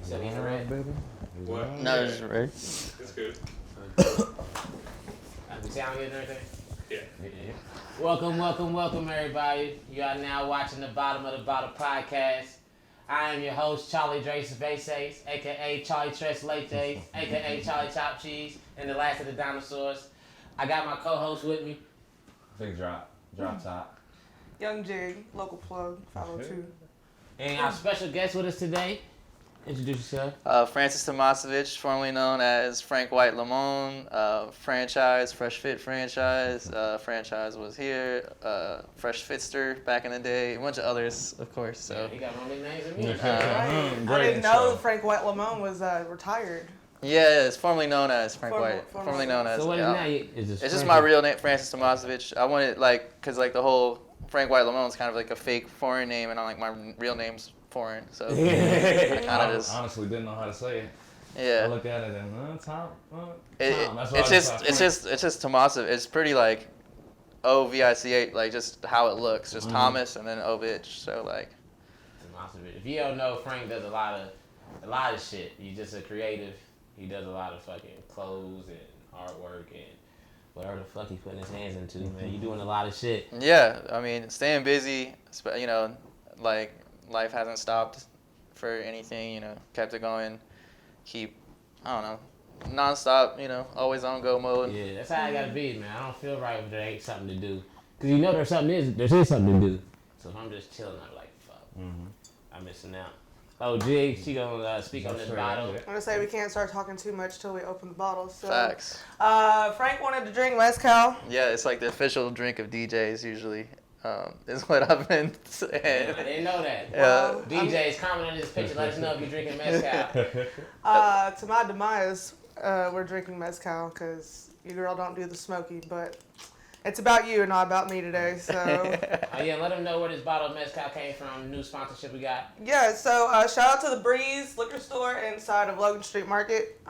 So these are red. What? No, it's red. It's good. We sound good and everything? Yeah. Welcome, everybody. You are now watching the Bottom of the Bottle podcast. I am your host, Charlie Drace Vases, a.k.a. Charlie Tres Leches, a.k.a. Charlie Chop Cheese, and the last of the dinosaurs. I got my co-host with me. Big drop top. Young Jigg, local plug, follow too. And our special guest with us today. Introduce yourself. Francis Thomasovich, formerly known as Frank White Lemon, franchise, Fresh Fit franchise. Franchise was here, Fresh Fitster back in the day, a bunch of others, of course. So. Yeah, he got more nicknames than me. Right. I didn't know Frank White Lemon was retired. Yeah, it's formerly known as Frank White. Formerly known as. So what is now? It's just my real name, Francis Thomasovich. I wanted cause the whole Frank White Lemon is kind of like a fake foreign name, and my real name's foreign, so I kind of just honestly didn't know how to say it. Yeah. I look at it and Tom. It's just Tomasov. It's pretty like Ovich, like just how it looks, just Thomas and then Ovich. So like. Tomasovich. If you don't know, Frank does a lot of shit. He's just a creative. He does a lot of fucking clothes and artwork and whatever the fuck he's putting his hands into, man. You doing a lot of shit. Yeah, I mean, staying busy, like life hasn't stopped for anything, kept it going, non-stop, always on go mode. Yeah, that's how I gotta be, man. I don't feel right if there ain't something to do. Cause you know there's something to do. So if I'm just chilling, I'm like, fuck, I'm missing out. Oh, Jig, she gonna speak on this bottle. I'm gonna say we can't start talking too much till we open the bottle. So, Facts. Frank wanted to drink mezcal. Yeah, it's like the official drink of DJs usually. Is what I've been saying. Yeah, I didn't know that. Well, DJs, comment on this picture. Let us know if you're drinking mezcal. To my demise, we're drinking mezcal because your girl don't do the smoky, but it's about you and not about me today. So. Let them know where this bottle of mezcal came from. New sponsorship we got. Yeah. So shout out to the Breeze liquor store inside of Logan Street Market.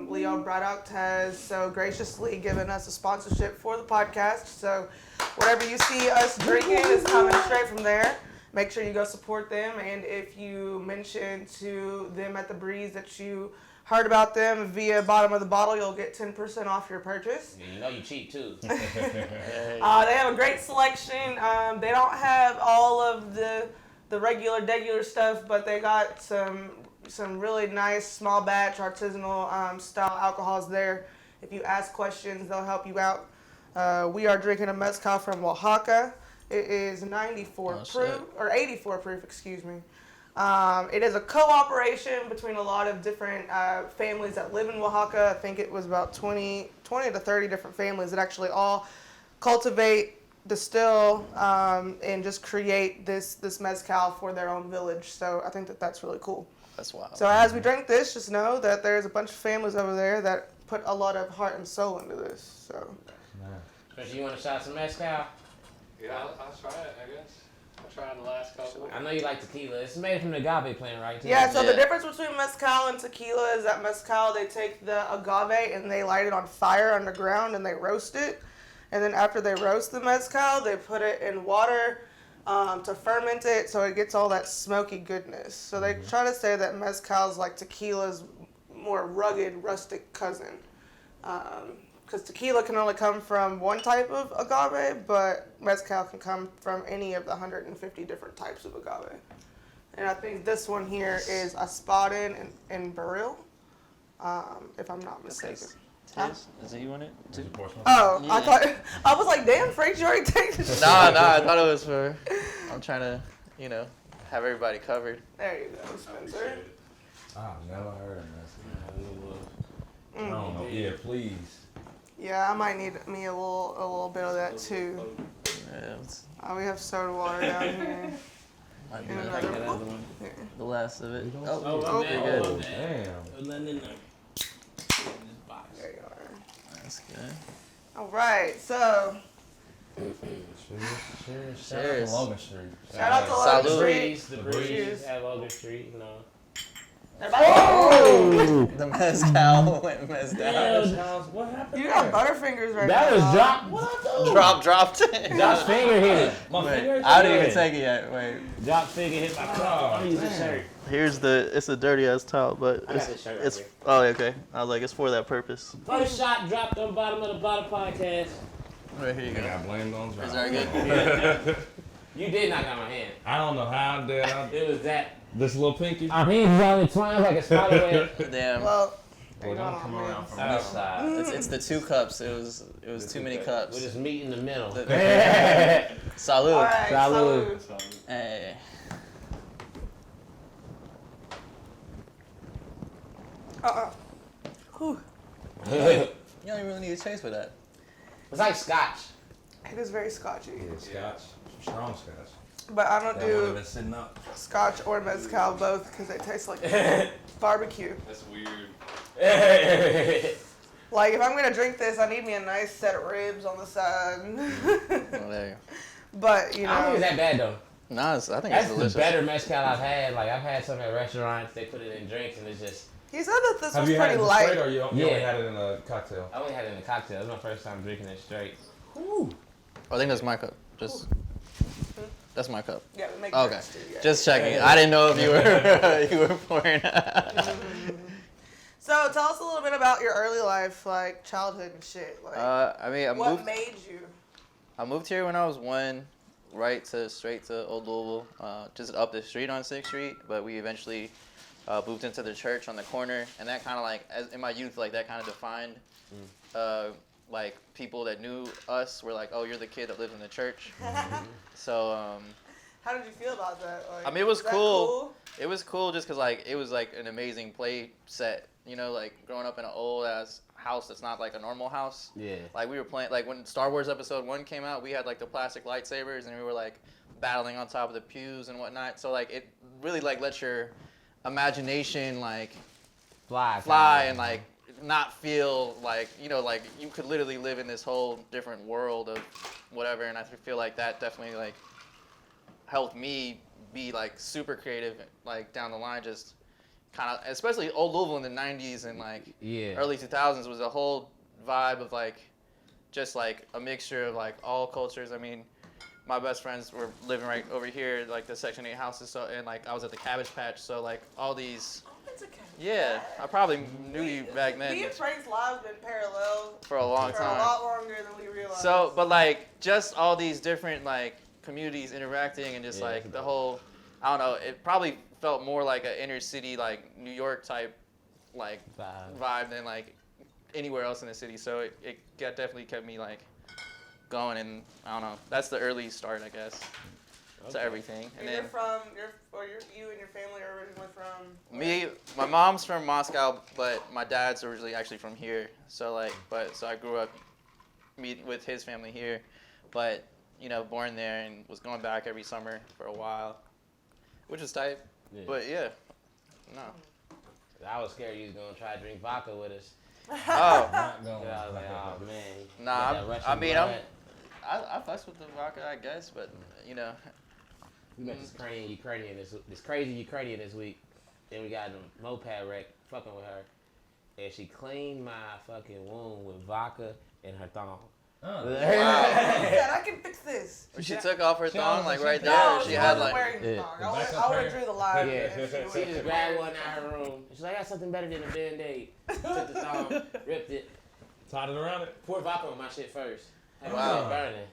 Leo Braddock has so graciously given us a sponsorship for the podcast. So. Whatever you see us drinking is coming straight from there. Make sure you go support them. And if you mention to them at the Breeze that you heard about them via Bottom of the Bottle, you'll get 10% off your purchase. Yeah, you know you cheap too. They have a great selection. They don't have all of the regular stuff, but they got some really nice small batch artisanal style alcohols there. If you ask questions, they'll help you out. We are drinking a mezcal from Oaxaca. It is 94 proof, or 84 proof, excuse me. It is a cooperation between a lot of different families that live in Oaxaca. I think it was about 20 to 30 different families that actually all cultivate, distill, and just create this mezcal for their own village. So I think that's really cool. That's wild. So as we drink this, just know that there's a bunch of families over there that put a lot of heart and soul into this. So. Especially you want to shot some mezcal? Yeah, I'll try it, I guess. I tried the last couple. I know you like tequila. It's made from the agave plant, right? Yeah, so the difference between mezcal and tequila is that mezcal, they take the agave and they light it on fire underground and they roast it. And then after they roast the mezcal, they put it in water to ferment it so it gets all that smoky goodness. So they try to say that mezcal is like tequila's more rugged, rustic cousin. Because tequila can only come from one type of agave, but mezcal can come from any of the 150 different types of agave. And I think this one here is Espadon and Baril, if I'm not mistaken. Is it you want it too? Oh, Yeah. I was like, damn, Frank, you already take this. Nah, I thought it was for. I'm trying to, have everybody covered. There you go, Spencer. I've never heard of this. I don't know. Yeah, please. Yeah, I might need me a little bit of that too. Yeah, We have soda water down here. might be And another another one. Here. The last of it. pretty good. Damn. There you are. That's good. All right, so Cheers. Shout out Cheers. to Logan Street. shout out to Logan Salud. Street. The Breeze at Logan Street, Oh! The mezcal went messed down. What happened? You got butterfingers right That now. was dog. drop. What Dropped. Jock's finger hit it. My Wait, fingers? I didn't Yeah. even take it yet. Wait. Jock's finger hit my car. I use the shirt. Here's it's a dirty ass towel, but I got this shirt right it's here. oh okay. I was like, it's for that purpose. First shot dropped on bottom of the bottom podcast. Right here you I go. got blamed on Is John. that good? You did knock out my hand. I don't know how did I. It was that. This little pinky. Our hands was only twined like a spider web. Damn. Well, Well, don't come around from Oh. this side. It's the 2 cups. It was too many cups. With this meat in the middle. Salud. all right, Salud. salud. Hey. Whew. You don't even really need a taste for that. It's like scotch. It is very scotchy. Yeah, scotch. Strong scotch. But I don't That would have do been sitting up. scotch or mezcal both because they taste like barbecue. That's weird. Like, if I'm going to drink this, I need me a nice set of ribs on the side. Oh, there you But, you I don't think know, it's that bad though. go. Nah, I think That's it's the delicious. better mezcal I've had. Like I've had some at restaurants. They put it in drinks and it's just. he said that this Have was you had pretty it light. straight or you only Yeah. had it in a cocktail? I only had it in a cocktail. It was my first time drinking it straight. Oh, I think that's my cup. Just that's my cup. Yeah, we make Okay. drinks too, yeah. Just checking. I didn't know if you were you were pouring. So, tell us a little bit about your early life, like childhood and shit. Like, I mean, what made you? I moved here when I was 1, straight to Old Louisville, just up the street on 6th Street. But we eventually moved into the church on the corner, and that kind of like, in my youth, like that kind of defined, like people that knew us were like, oh, you're the kid that lives in the church. So How did you feel about that? Like, I mean, it was that cool. It was cool just because like it was like an amazing play set. You know, like growing up in an old ass house that's not like a normal house. Yeah. Like we were playing, like when Star Wars Episode 1 came out, we had like the plastic lightsabers and we were like battling on top of the pews and whatnot. So like it really like lets your imagination like fly and like not feel like, you know, like you could literally live in this whole different world of whatever. And I feel like that definitely like helped me be like super creative like down the line, just kind of, especially Old Louisville in the 90s and like early 2000s was a whole vibe of like just like a mixture of like all cultures. I mean, my best friends were living right over here, like the Section 8 houses, so, and like I was at the Cabbage Patch, so like all these, It's okay. yeah, I probably knew you back then Me and Frank's lives been parallel for a long for a time. lot longer than we realized. So, but like just all these different like communities interacting and just Yeah, like the whole, I don't know, it probably felt more like an inner city, like New York type like vibe than like anywhere else in the city. So it definitely kept me like going, and I don't know, that's the early start, I guess, to everything. And you're then from, you and your family are originally from? me, my mom's from Moscow, but my dad's originally actually from here. So like, so I grew up meeting with his family here, but you know, born there and was going back every summer for a while, which was tight. Yeah. But yeah, no. I was scared you was gonna try to drink vodka with us. Oh, Not going. I was like, oh man. Nah, Got that Russian I mean, blood. I fucks with the vodka, I guess, but you know. We met this crazy Ukrainian this week. Then we got in a moped wreck fucking with her. And she cleaned my fucking wound with vodka and her thong. Oh. She said, I can fix this. She took off her she thong was- like she right took- there. No, She she had wasn't like, wearing the Yeah. thong. The I backup would pair? have drew the line. Yeah. if She just grabbed one out of her room. She's like, I got something better than a Band-Aid. Took the thong, ripped it, Tied it around it. poured vodka on my shit first. Had my Wow. shit burning.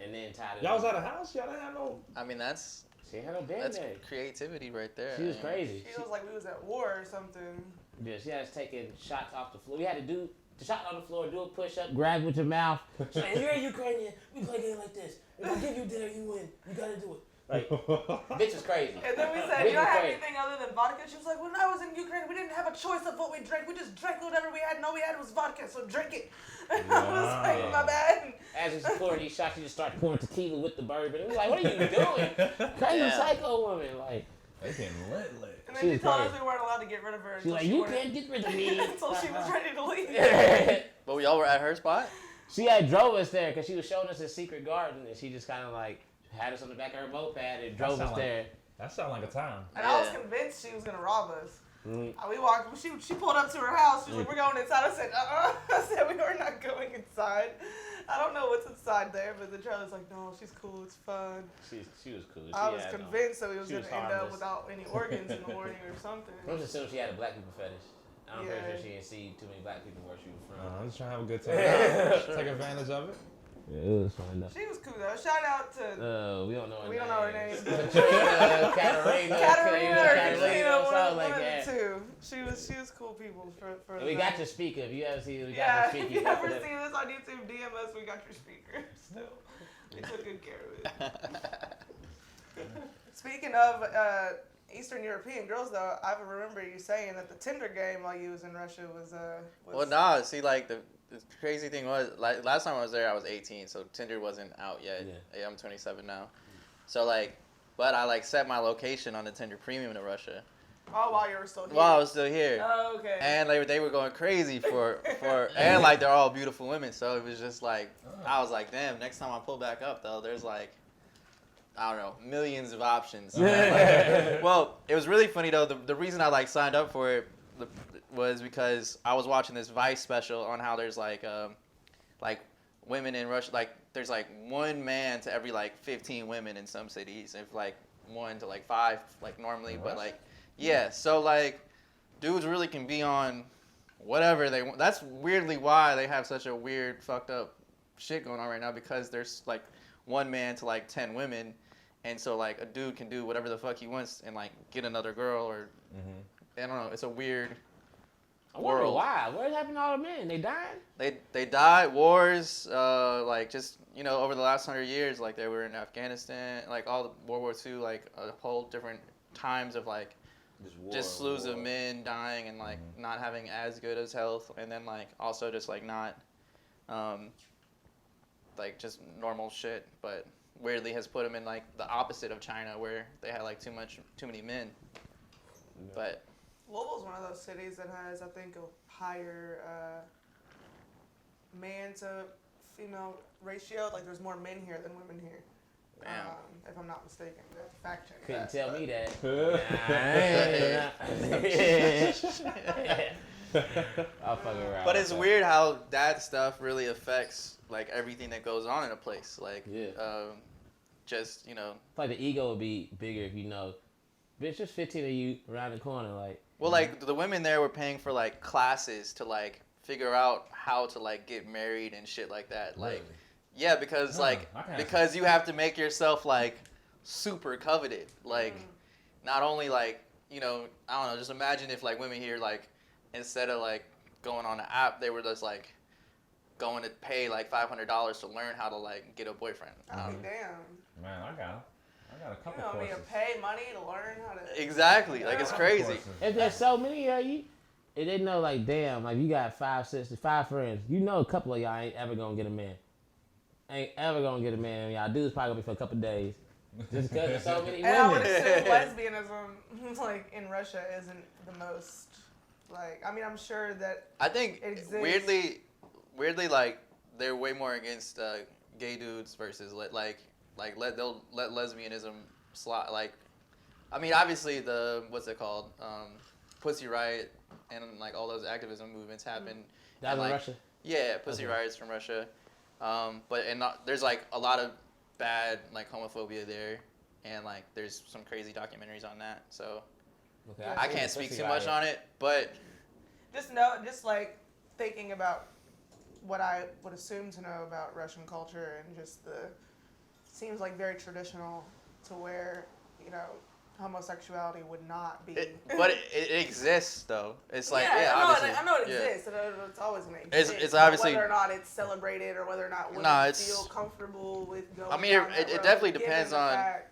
And then tied it Y'all was up. at a house? Y'all didn't have no. I mean, that's She had no Band-Aid. creativity right there. She was man. crazy. She was like we was at war or something. Yeah, she had us taking shots off the floor. We had to do the shot on the floor, do a push-up, grab with your mouth. She's like, if you're a Ukrainian, we play a game like this. If I give you dinner, you win. You gotta do it. Like, bitch is crazy. And then we said, Bitch you don't is have crazy. anything other than vodka? She was like, when I was in Ukraine, we didn't have a choice of what we drank. We just drank whatever we had. And all we had was vodka, so drink it. And I was like, Wow. my bad. As she's pouring these shots, she just started pouring tequila with the bourbon. And we're like, what are you doing? Crazy Yeah. psycho woman. Like, They getting lit. And She then she was told crazy. us we weren't allowed to get rid of her. she's until like, she you wanted- can't get rid of me. Until she was ready to leave. But y'all were at her spot? She had drove us there because she was showing us a secret garden. And she just kind of like had us on the back of her moped and drove us sound like- there. That sound like a time. And I was Yeah. convinced she was going to rob us. We walked. She pulled up to her house. She's like, "We're going inside." I said, I said, "We are not going inside." I don't know what's inside there, but the Charlie's like, "No, she's cool. It's fun." She was cool. I was convinced that we was she gonna was end up harmless. without any organs in the morning or something. I'm just assuming she had a black people fetish. I'm pretty Yeah. sure she didn't see too many black people where she was from. I'm just trying to have a good time. Take advantage of it. Yeah, it was fun though. She was cool though. Shout out to We don't know her we name. don't know her name. Katrina, Katarina or Katrina, something one like of that. the two. She was cool people for And we the got night. your speaker. If you ever see it, we got Yeah, your if speaker. you ever see this on YouTube, DM us. We got your speaker. Still, they took good care of it. Speaking of Eastern European girls, though, I remember you saying that the Tinder game while you was in Russia was. Well, nah. See, like the crazy thing was, like last time I was there, I was 18, so Tinder wasn't out yet. Yeah, I'm 27 now. So like, but I like set my location on the Tinder Premium to Russia. Oh, while you were still here. While I was still here. Oh, okay. And they were going crazy for and like they're all beautiful women, so it was just like I was like, damn. Next time I pull back up though, there's like I don't know, millions of options. Well, it was really funny though. The reason I like signed up for it was because I was watching this Vice special on how there's like women in Russia, like there's like one man to every like 15 women in some cities, if like 1 to like 5 like normally, but like yeah, so like dudes really can be on whatever they want. That's weirdly why they have such a weird fucked up shit going on right now, because there's like one man to like 10 women, and so like a dude can do whatever the fuck he wants and like get another girl or I don't know. It's a weird I wonder world. why. What happened to all the men? They died? They died, wars, like just over the last 100 years, like they were in Afghanistan, like all the World War II, like a whole different times of like just slews of men dying and like not having as good as health, and then like also just like not like just normal shit, but weirdly has put them in like the opposite of China, where they had like too many men. But Louisville's one of those cities that has, I think, a higher man to female ratio. Like, there's more men here than women here. Damn. If I'm not mistaken, fact check. Couldn't that, tell but- me that. I'll fuck around. But it's weird how that stuff really affects like everything that goes on in a place. Like, just It's like the ego would be bigger if bitch, there's 15 of you around the corner, like. well, like the women there were paying for like classes to like figure out how to like get married and shit like that. Like, yeah, because because you have to make yourself like super coveted. Like, not only like I don't know. Just imagine if like women here like instead of like going on the app, they were just like going to pay like $500 to learn how to like get a boyfriend. I'll be damn. Man, I got a couple You want me to courses. pay money to learn how to... Exactly. Like, it's crazy. If there's so many of you, and they know, like, damn, like, you got 5 sisters, 5 friends. A couple of y'all ain't ever gonna get a man. Ain't ever gonna get a man. Y'all dudes probably gonna be for a couple of days. Just because there's so many And I would women. assume lesbianism, like, in Russia isn't the most... Like, I mean, I'm sure that... I think it exists. weirdly, like they're way more against gay dudes versus they'll let lesbianism slide. Like, I mean, obviously the what's it called, Pussy Riot and like all those activism movements happen. That's in like, Russia? Yeah, Pussy Riots from Russia. There's like a lot of bad like homophobia there, and like there's some crazy documentaries on that. So Okay, I can't speak too much on it, but just like thinking about what I would assume to know about Russian culture, and just seems like very traditional to where, homosexuality would not be. but it exists though. It's like I obviously. know it yeah. exists, and it's always going to exist. It's obviously- whether or not it's celebrated or whether or not women feel comfortable with going. I mean, down that it road, definitely given depends the fact-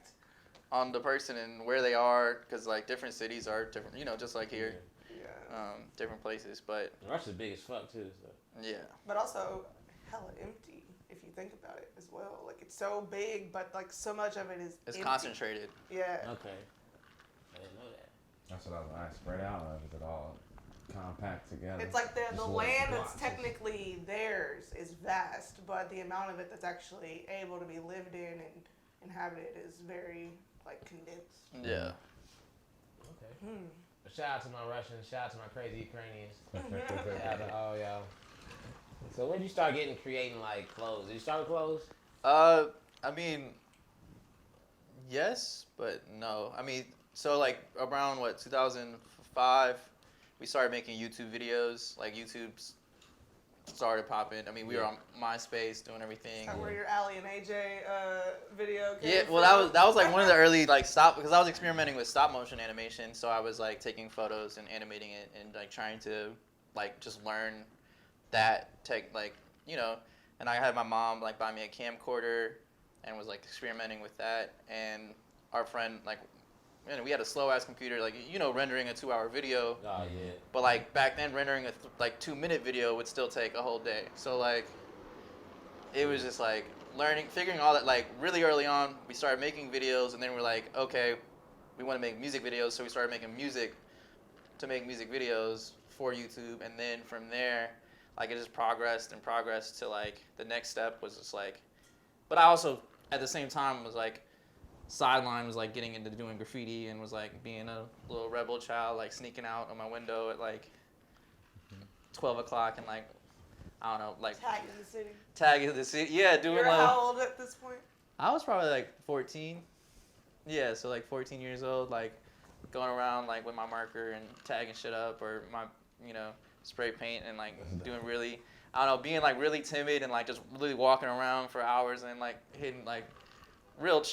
on the person and where they are, because like different cities are different, just like here, Yeah. different places. But Russia's big as fuck, too, so. yeah, But also hella empty if you think about it as well. Like, it's so big, but like so much of it is it's empty. concentrated. Yeah. Okay. I didn't know that. That's what I was like, spread out of it all compact together. It's like the Just little land that's blocks. technically theirs is vast, but the amount of it that's actually able to be lived in and inhabited is very like condensed. Yeah. Okay. Shout out to my Russians. Shout out to my crazy Ukrainians. Shout out to all y'all. So when did you start creating like clothes? Did you start with clothes? I mean, yes, but no. I mean, so like around 2005, we started making YouTube videos. Like YouTube started popping. I mean, we were on MySpace doing everything. Is that where your Ali and AJ video came Yeah, well, that was like one of the early like because I was experimenting with stop motion animation. So I was like taking photos and animating it and like trying to like just learn that tech, like, you know. And I had my mom like buy me a camcorder and was like experimenting with that. And our friend like, man, we had a slow ass computer, like, you know, rendering a 2-hour video. Oh yeah. But like back then, rendering a 2-minute video would still take a whole day. So like, it was just like figuring all that. Like really early on, we started making videos, and then we're like, okay, we want to make music videos, so we started making music to make music videos for YouTube, and then from there, like it just progressed and progressed to like the next step was just like, but I also at the same time was like. Sideline was like getting into doing graffiti and was like being a little rebel child, like sneaking out on my window at like 12 o'clock and like, I don't know, like tagging the city. Yeah, doing You're like. how old at this point? I was probably like 14. Yeah, so like 14 years old, like going around like with my marker and tagging shit up or my, you know, spray paint and like doing really, I don't know, being like really timid and like just really walking around for hours and like hitting like real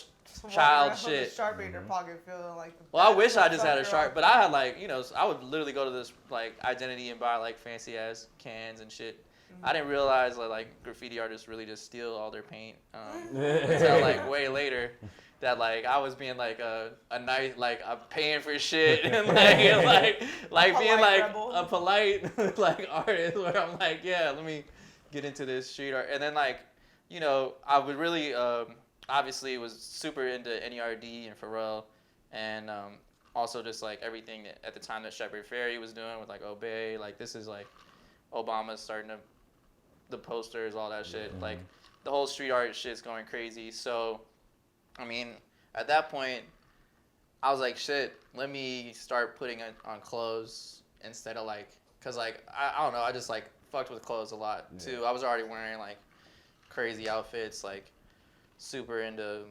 child shit. Sharpie in your pocket, feeling like. Well, I wish I just had a sharp, but I had like, you know, I would literally go to this like Identity and buy like fancy ass cans and shit. I didn't realize that like graffiti artists really just steal all their paint until like way later. That like I was being like a nice, like I'm paying for shit and like being like rebel. a polite like artist where I'm like, yeah, let me get into this street art. And then like, you know, I would really obviously was super into NERD and Pharrell, and also just like everything at the time that Shepard Fairey was doing with like Obey, like this is like Obama's starting to, the posters, all that shit, like the whole street art shit's going crazy. So, I mean, at that point, I was like, shit, let me start putting it on clothes instead of like, cause like I don't know, I just like fucked with clothes a lot too. I was already wearing like crazy outfits, like. Super into,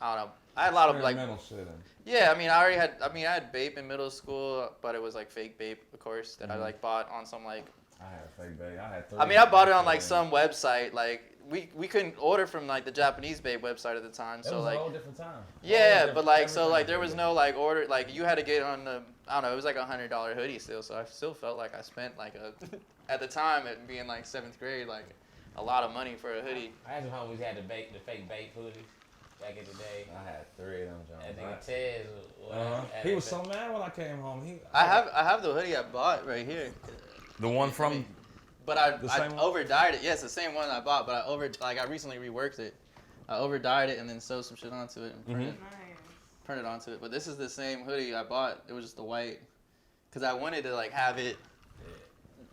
I don't know. I had a lot of like. Shit. Yeah, I mean, I had vape in middle school, but it was like fake vape, of course, that I like bought on some like. I had a fake vape. I had 3. I mean, I bought it on like some website. Like we couldn't order from like the Japanese vape website at the time, so like. It was a whole different time. Yeah, but like so like there was no like order, like you had to get on the, I don't know, it was like $100 hoodie still, so I still felt like I spent like at the time it being like 7th grade, like. A lot of money for a hoodie. I had some homies had the fake bait hoodies back in the day. I had 3 of them, John. I think Tez. He was so mad when I came home. I have the hoodie I bought right here. The one from. But I over-dyed it. Yes, the same one I bought, but I recently reworked it. I over-dyed it and then sewed some shit onto it and printed onto it. But this is the same hoodie I bought. It was just the white, because I wanted to like have it.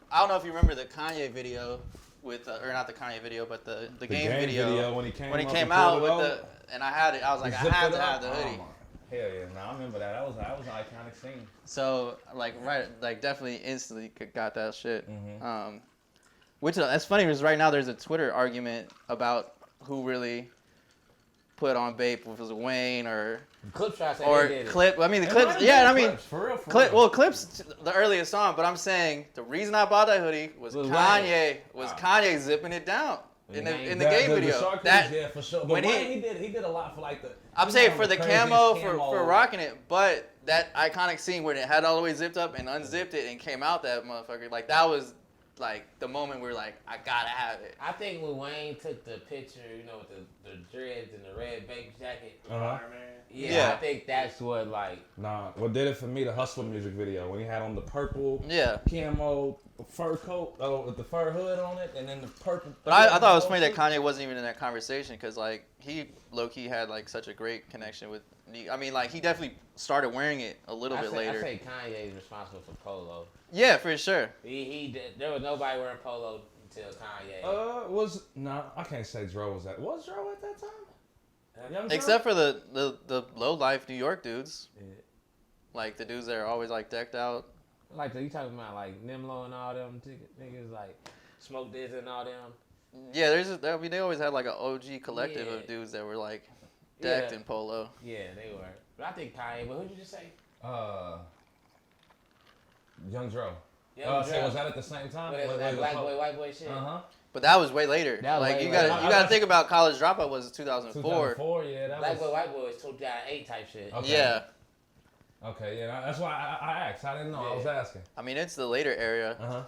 I don't know if you remember the Kanye video. With or not the Kanye video, but the game video when he came out with the, and I had it. I was like, I have to have the hoodie. Hell yeah, no, I remember that. That was an iconic scene. So like definitely instantly got that shit. Which that's funny because right now there's a Twitter argument about who really put on vape, if it was Wayne or Clip. I mean the Clips. Yeah, I mean Clips the earliest song. But I'm saying the reason I bought that hoodie was Kanye. Kanye zipping it down in the game video. Yeah, for sure. But he did a lot for like the. I'm saying for the camo for rocking it, but that iconic scene where it had all the way zipped up and unzipped it and came out that motherfucker, like that was. Like the moment we're like, I gotta have it. I think when Wayne took the picture, you know, with the dreads and the red baby jacket. I think that's what like. Nah, what did it for me? The Hustler music video when he had on the purple camo fur coat with the fur hood on it, and then the purple. But I thought it was funny that Kanye wasn't even in that conversation because like he low key had like such a great connection with. I mean, like he definitely started wearing it a little bit later. I say Kanye is responsible for polo. Yeah, for sure. He did. There was nobody wearing polo until Kanye. I can't say Dro was at. Was Dro at that time? Except for the low life New York dudes. Like the dudes that are always like decked out. Like you talking about like Nimlo and all them niggas like Smoke Diz and all them. Yeah, they always had like an OG collective of dudes that were like decked in polo. Yeah, they were. But I think Kanye. But who'd you just say? Young Dro. Dro. Was that at the same time? But that black boy, white boy shit. But that was way later. Like you gotta think about College Dropout was 2004. 2004, yeah. That Black boy, white boy is 2008 type shit. Okay. Yeah. Okay, yeah. That's why I asked. I didn't know. I was asking. I mean, it's the later era.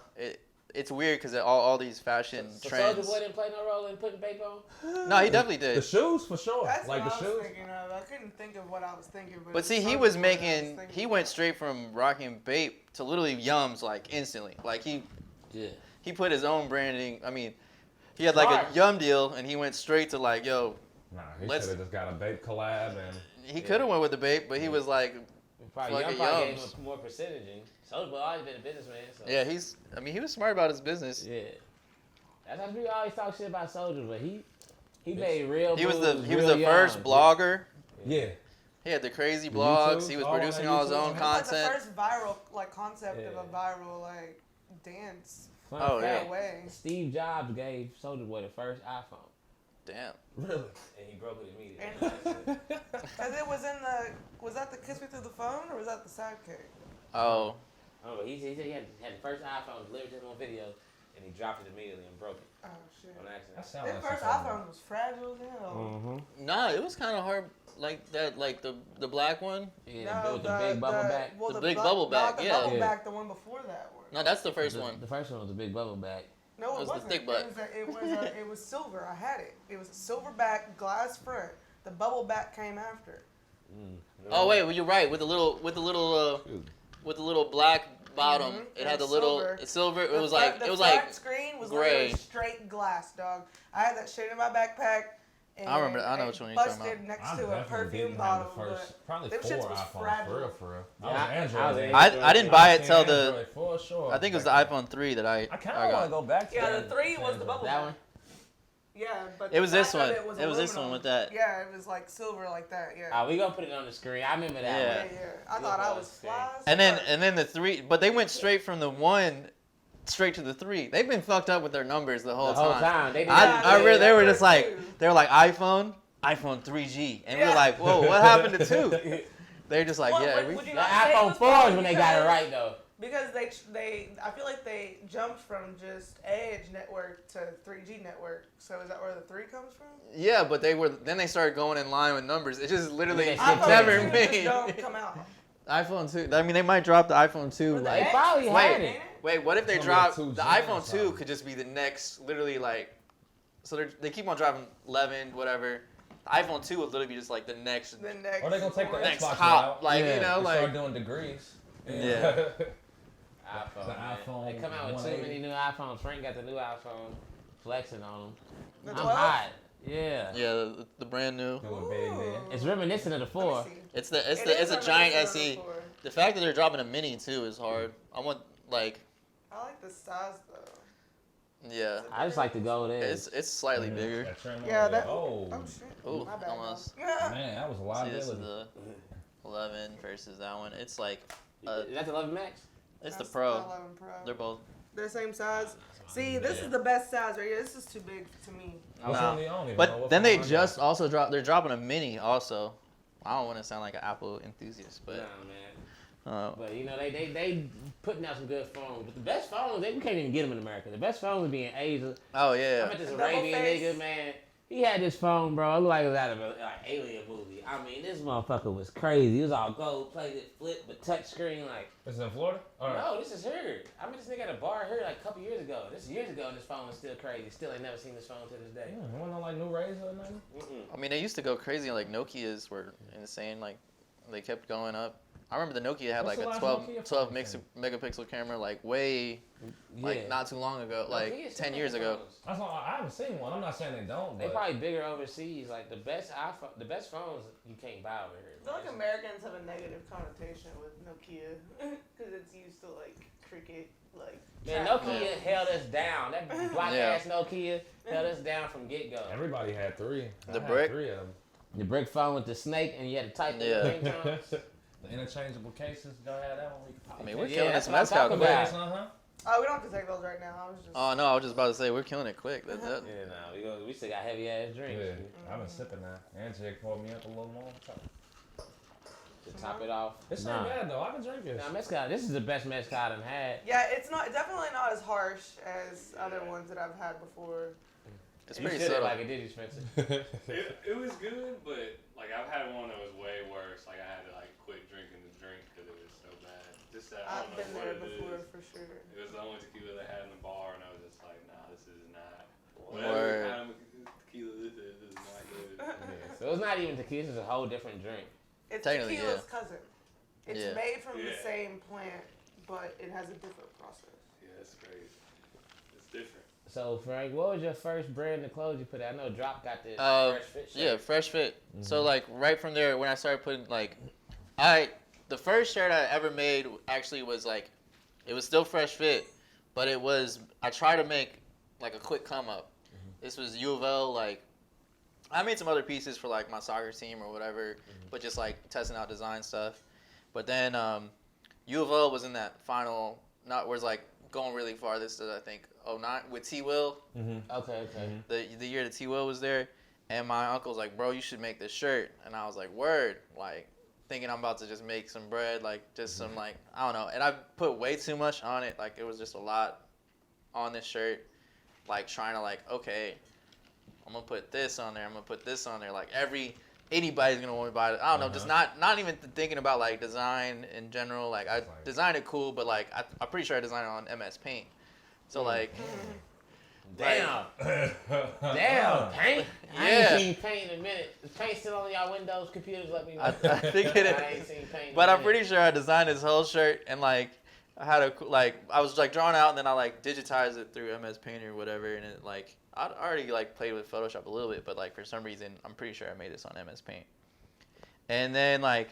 It's weird because all these fashion trends. Soulja Boy didn't play no role in putting Bape on? No, he definitely did. The shoes, for sure. That's like what the I was shoes. thinking of. I couldn't think of what I was thinking. But see, he went straight from rocking Bape to literally Yums like instantly. Like he put his own branding. I mean, he had like a Yum deal and he went straight to like, yo. Nah, he should have just got a Bape collab and. He could have went with the Bape, but he was like. Probably Yum probably gave him more percentaging. Soulja Boy always been a businessman. So. Yeah, he was smart about his business. Yeah. That's how people always talk shit about Soulja, but he made real. He was the first blogger. Yeah. He had the crazy blogs. YouTube, he was producing all his own content. Like the first viral concept of a viral dance. Fun fact, Steve Jobs gave Soulja Boy the first iPhone. Damn. Really? And he broke it immediately. Because it was was that the Kiss Me Through the Phone or was that the Sidekick? Oh. Oh, he said he had the first iPhone delivered to him on video, and he dropped it immediately and broke it. Oh shit! On accident. That sounds That first iPhone was fragile as hell. Nah, it was kind of hard, like that, like the black one. Yeah, no, with the big bubble back. Well, the big bubble back, the bubble back, the one before that one. No, that's the first one. The first one was the big bubble back. No, it wasn't. The thick butt. It was silver. I had it. It was a silver back, glass front. The bubble back came after. Oh wait, well, you're right. With the little black bottom, it had the little silver. It was like the screen was gray, straight glass, dog. I had that shit in my backpack. And I remember. I know which one you're talking about. Busted next to a perfume bottle. Probably them 4 shits was iPhones, fragile. for real. I didn't buy it till Android for sure. I think it was the iPhone 3 that I kind of want to go back to. Yeah, the 3 was the bubble that back. one. Yeah, but it was this one. It was this one with that. Yeah, it was like silver like that. Yeah. We gonna put it on the screen. I remember that one. Yeah. I thought I was fly. And then the 3, but they went straight from the 1 straight to the 3. They've been fucked up with their numbers the whole time. They were just like iPhone 3G, and we were like, whoa, what happened to 2? They're just like, the iPhone 4s when they got it right though. Because I feel like they jumped from just Edge network to 3G network. So is that where the 3 comes from? Yeah, but then they started going in line with numbers. It just literally never made. Don't come out. iPhone 2. I mean, they might drop the iPhone 2. They probably had it. Wait, what if they drop the iPhone 2? Could just be the next, literally like. So they keep on dropping 11, whatever. The iPhone 2 would literally be just like the next. Or they gonna take the next Xbox top, out. like start doing degrees. Yeah. iPhone. They come out with too many new iPhones. Frank got the new iPhone, flexing on them. I'm 12? hot. Yeah. Yeah, the brand new. It's reminiscent of the 4. It's a giant SE. The fact that they're dropping a mini too is hard. I want like. I like the size though. Yeah. I just like the gold edge. It's slightly bigger. Yeah. That. Oh shit. Ooh, My bad, almost. Man, that was a lot. See, this is the 11 versus that one. It's like. Is that the 11 Max? It's the Pro. 11 Pro. They're both. They're the same size. See, this is the best size right here. This is too big to me. But then they just also they're dropping a mini also. I don't want to sound like an Apple enthusiast, but. Nah, man. But you know they putting out some good phones. But the best phones, we can't even get them in America. The best phones would be in Asia. Oh yeah. I met this Arabian nigga, man. He had this phone, bro. It looked like it was out of an alien movie. I mean, this motherfucker was crazy. It was all gold plated, flip, but touch screen. Like, this is in Florida? No, this is here. I met this nigga at a bar here like a couple years ago. This is years ago, and this phone was still crazy. Still ain't never seen this phone to this day. You want no like new Razr or nothing? I mean, they used to go crazy. Like Nokia's were insane. Like they kept going up. I remember the Nokia had like a 12 megapixel camera, like way, like not too long ago, like 10 years ago. That's all, I haven't seen one. I'm not saying they don't. They probably bigger overseas. Like the best phones you can't buy over here. I feel like Americans have a negative connotation with Nokia because it's used to like cricket, like. Man, Nokia held us down. That black ass Nokia held us down from get go. Everybody had 3. The brick. 3 of them. The brick phone with the snake, and you had to type the ringtones. The interchangeable cases, go ahead that one. We can pop. I mean, we're killing this mezcal quick. Oh, we don't have to take those right now. I was just. Oh no, I was just about to say we're killing it quick. That's it. Yeah, no, we still got heavy ass drinks. Yeah, I've been sipping now. And Jig poured me up a little more. To top it off. This ain't bad though. I've been drinking. Now mezcal, this is the best mezcal I've had. Yeah, it's definitely not as harsh as other ones that I've had before. It's pretty subtle. subtle. Like it did you, Spencer. it was good, but like I've had one that was way worse. Like I had to like quit drinking the drink because it was so bad. Just that I I've don't been know there what it before is. for sure. It was the only tequila they had in the bar, and I was just like, nah, this is not. Word. Whatever kind of tequila this is not good. Yeah, so it's not even tequila; it's a whole different drink. It's Technically, tequila's cousin. It's Yeah. made from the same plant, but it has a different process. Yeah, it's crazy. It's different. So Frank, what was your first brand of clothes you put out? I know Drop got this Fresh Fit shirt. Yeah, Fresh Fit. So like right from there, when I started putting like, the first shirt I ever made actually was like, it was still Fresh Fit, but it was, I tried to make like a quick come up. This was U of L, like, I made some other pieces for like my soccer team or whatever, but just like testing out design stuff. But then U of L was in that final, was like going really far. This is I think 09 with T Will. Okay. The year that T Will was there, and my uncle was like, "Bro, you should make this shirt." And I was like, "Word!" Like thinking I'm about to just make some bread, like just some like I don't know. And I put way too much on it. Like it was just a lot on this shirt. Like trying to like, okay, I'm gonna put this on there. I'm gonna put this on there. Like anybody's gonna want to buy it. I don't know, just not even thinking about like design in general. Like I designed it cool, but like I'm pretty sure I designed it on MS Paint. So like, damn, paint. I ain't seen paint in a minute. Is paint still on y'all Windows computers? Let me know. I think it I ain't is. seen paint. But I'm pretty sure I designed this whole shirt and like I had I was like drawing out and then I like digitized it through MS Paint or whatever, and it like I'd already like played with Photoshop a little bit, but like for some reason I'm pretty sure I made this on MS Paint. And then like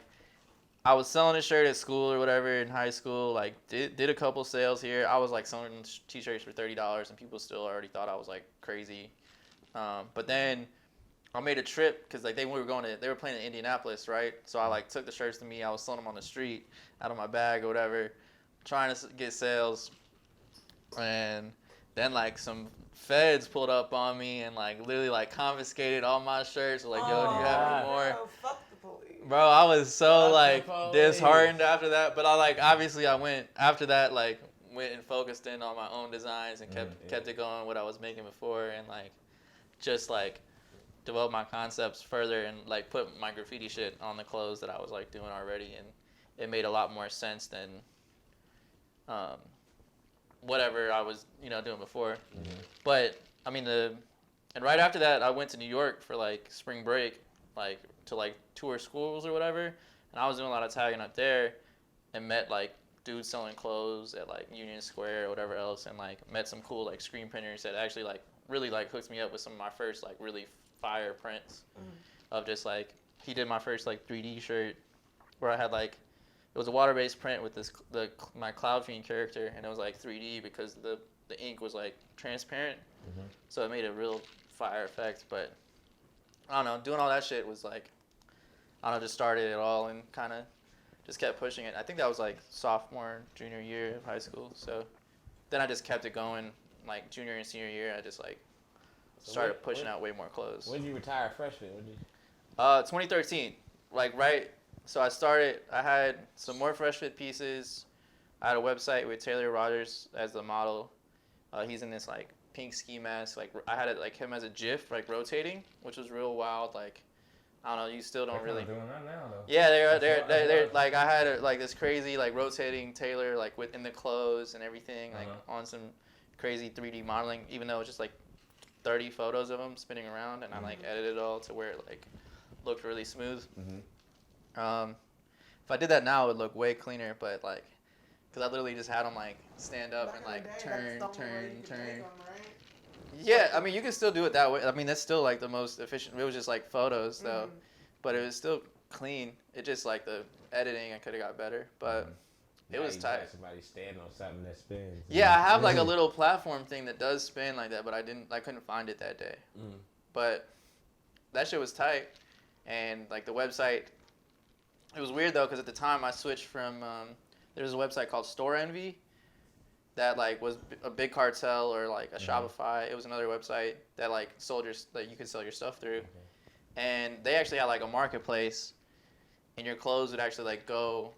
I was selling this shirt at school or whatever in high school, like did a couple sales here. I was like selling t-shirts for $30 and people still already thought I was like crazy. But then I made a trip because like they were playing in Indianapolis, right? So I like took the shirts to me. I was selling them on the street out of my bag or whatever, trying to get sales. And then like some feds pulled up on me and like literally like confiscated all my shirts. Like, yo, do you have any more? No, fuck the police. Bro, I was so like disheartened after that. But I like obviously I went after that like went and focused in on my own designs and kept it going what I was making before and like just like develop my concepts further and like put my graffiti shit on the clothes that I was like doing already, and it made a lot more sense than whatever I was doing before. But I mean and right after that I went to New York for like spring break, like to like tour schools or whatever, and I was doing a lot of tagging up there and met like dudes selling clothes at like Union Square or whatever else, and like met some cool like screen printers that actually like really like hooked me up with some of my first like really fire prints of just like he did my first like 3D shirt where I had like it was a water-based print with my Cloud Fiend character, and it was like 3D because the ink was like transparent, so it made a real fire effect. But I don't know, doing all that shit was like I don't know, just started it all and kind of just kept pushing it. I think that was like sophomore, junior year of high school. So then I just kept it going like junior and senior year. I just like started pushing out way more clothes. When did you retire freshman? 2013, like right. So I had some more Fresh Fit pieces. I had a website with Taylor Rogers as the model. He's in this like pink ski mask. Like I had it like him as a GIF, like rotating, which was real wild. Like I don't know, you still don't really. Doing that now though. Yeah, they're like I had like this crazy like rotating Taylor like within the clothes and everything like on some crazy 3D modeling, even though it was just like 30 photos of him spinning around, and I like edited it all to where it like looked really smooth. If I did that now, it would look way cleaner, but like, cause I literally just had them like stand up and like turn. Yeah, I mean you can still do it that way. I mean that's still like the most efficient. It was just like photos though, but it was still clean. It just like the editing I could have got better, but it was tight. Somebody stand on something that spins. Yeah, I have like a little platform thing that does spin like that, but I couldn't find it that day. But that shit was tight, and like the website, It was weird though, because at the time I switched from there was a website called Store Envy that like was a big cartel or like a Shopify. It was another website that like sold that you could sell your stuff through, and they actually had like a marketplace, and your clothes would actually like go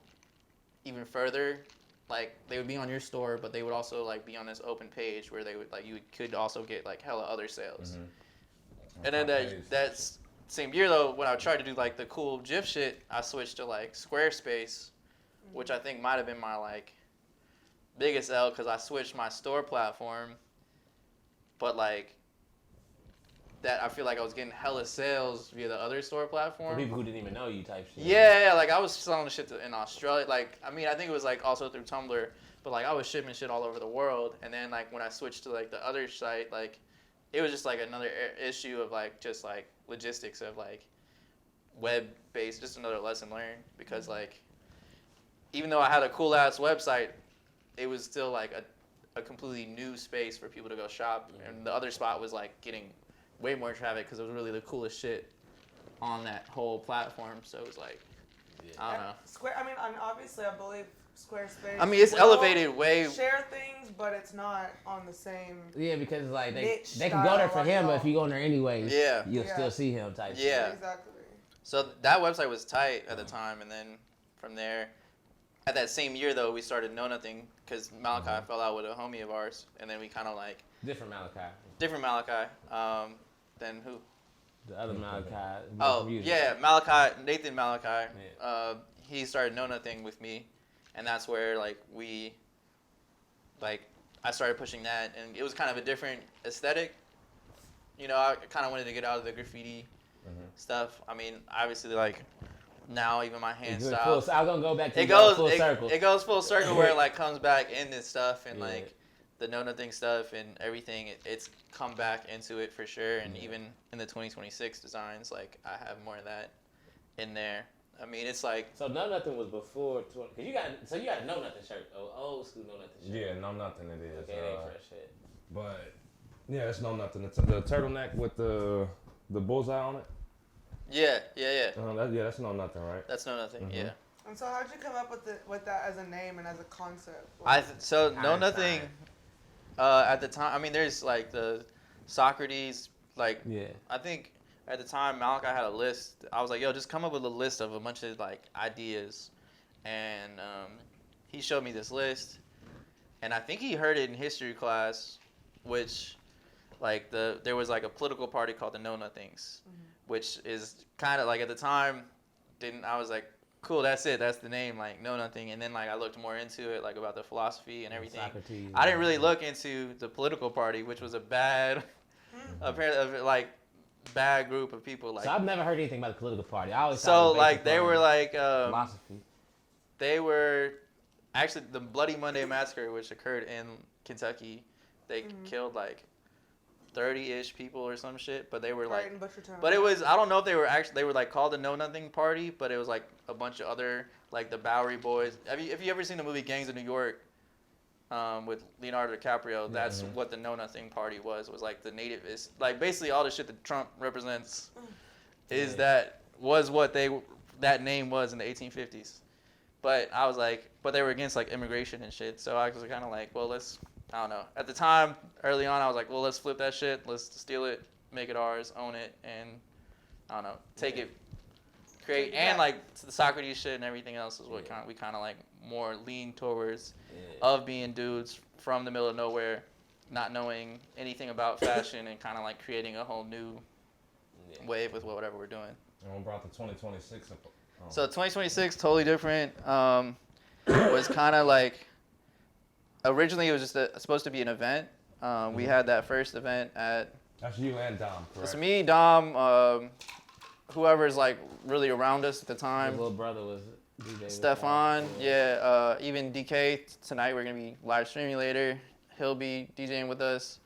even further. Like they would be on your store, but they would also like be on this open page where they would like you could also get like hella other sales. And then that same year though, when I tried to do like the cool GIF shit, I switched to like Squarespace, which I think might have been my like biggest L because I switched my store platform, but like that I feel like I was getting hella sales via the other store platform. For people who didn't even know you type shit. Yeah, like I was selling shit in Australia. Like I mean, I think it was like also through Tumblr, but like I was shipping shit all over the world. And then like when I switched to like the other site, like it was just like another issue of like just like logistics of like web-based, just another lesson learned because like even though I had a cool ass website, it was still like a completely new space for people to go shop. And the other spot was like getting way more traffic because it was really the coolest shit on that whole platform. So it was like, I don't know. I mean, obviously, I believe Squarespace. I mean, it's elevated way. Share things, but it's not on the same. Yeah, because like they niche can go there for style him, like but if you go in there anyways, you'll Yeah. still see him type. Yeah. Exactly. So that website was tight at the time, and then from there, at that same year though, we started Know Nothing because Malachi fell out with a homie of ours, and then we kind of like Different Malachi. Then who? The other Malachi. Oh, music. yeah, Nathan Malachi. Yeah. He started Know Nothing with me, and that's where like I started pushing that, and it was kind of a different aesthetic. You know, I kind of wanted to get out of the graffiti stuff. I mean, obviously, like now even my hand style. I'm gonna go back to it goes full circle. It goes full circle where it like comes back in this stuff and like the Know Nothing stuff and everything. It's come back into it for sure. And even in the 2026 designs, like I have more of that in there. I mean, it's like So Know Nothing was before 20. Cause you got a Know Nothing shirt, old school Know Nothing shirt. Yeah, Know Nothing it is. Okay, it ain't fresh shit. But yeah, it's Know Nothing. It's the turtleneck with the bullseye on it. yeah. That's Know Nothing, right? That's Know Nothing. Yeah. And so, how'd you come up with that as a name and as a concept? So Know Nothing. At the time, I mean, there's like the Socrates. Like I think at the time Malachi had a list. I was like, yo, just come up with a list of a bunch of like ideas, and he showed me this list, and I think he heard it in history class, which like there was like a political party called the Know Nothings, which is kind of like at the time I was like, cool, that's it, that's the name, like Know Nothing. And then like I looked more into it, like about the philosophy and everything. Socrates, I didn't really look into the political party, which was a bad apparently like bad group of people. Like, so I've never heard anything about the political party. I always so like they were like philosophy. They were actually the Bloody Monday Massacre, which occurred in Kentucky. They killed like 30-ish people or some shit, but they were like, in Butchertown. but it was, I don't know if they were like called the Know Nothing Party, but it was like a bunch of other, like the Bowery Boys. Have you ever seen the movie Gangs of New York with Leonardo DiCaprio? That's what the Know Nothing Party was like the native, is like basically all the shit that Trump represents was what that name was in the 1850s. But I was like, but they were against like immigration and shit, so I was kind of like, well, I don't know. At the time, early on, I was like, well, let's flip that shit. Let's steal it, make it ours, own it, and I don't know, take it, create, and like the Socrates shit and everything else is what we kind of like more lean towards of being dudes from the middle of nowhere, not knowing anything about fashion and kind of like creating a whole new wave with whatever we're doing. And we brought the 2026 up. So 2026, totally different. Was kind of like, originally it was just supposed to be an event. We had that first event at... That's you and Dom, correct? It's me, Dom, whoever's like really around us at the time. His little brother was DJ. Stefan, even DK. Tonight we're going to be live streaming later. He'll be DJing with us.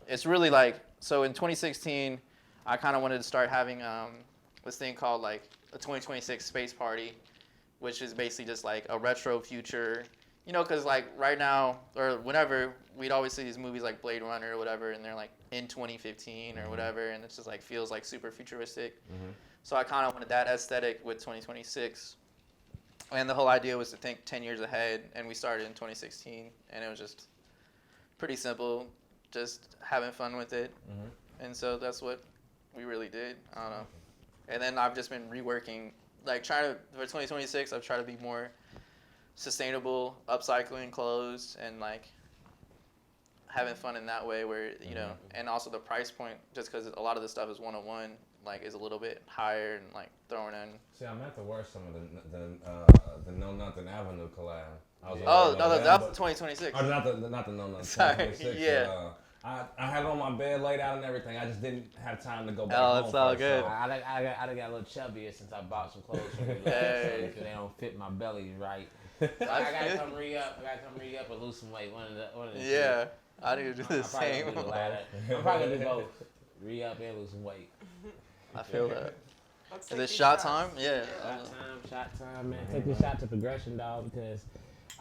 It's really like, so in 2016, I kind of wanted to start having this thing called like a 2026 space party, which is basically just like a retro future, you know, because like right now or whenever we'd always see these movies like Blade Runner or whatever, and they're like in 2015 or whatever, and it just like feels like super futuristic. So I kind of wanted that aesthetic with 2026. And the whole idea was to think 10 years ahead, and we started in 2016, and it was just pretty simple, just having fun with it. And so that's what we really did. I don't know. And then I've just been reworking, like for 2026, I've tried to be more sustainable, upcycling clothes, and like having fun in that way where, you know, and also the price point, just because a lot of the stuff is 101, like is a little bit higher and like throwing in. See, I meant to wear some of the No Nothing Avenue collab. Oh, no, that was 2026. Or not the No Nothing. Sorry, yeah. I had it on my bed laid out and everything. I just didn't have time to go back home. Oh, it's all good. So I got a little chubbier since I bought some clothes from you. Hey. So they don't fit my belly right. I gotta come re-up or lose some weight. One of the yeah, two. I need to do the same. I'm probably gonna do both. Re-up and lose some weight. I feel that. Is it shot time? Yeah. Shot time, man. Take this shot to progression, dog, because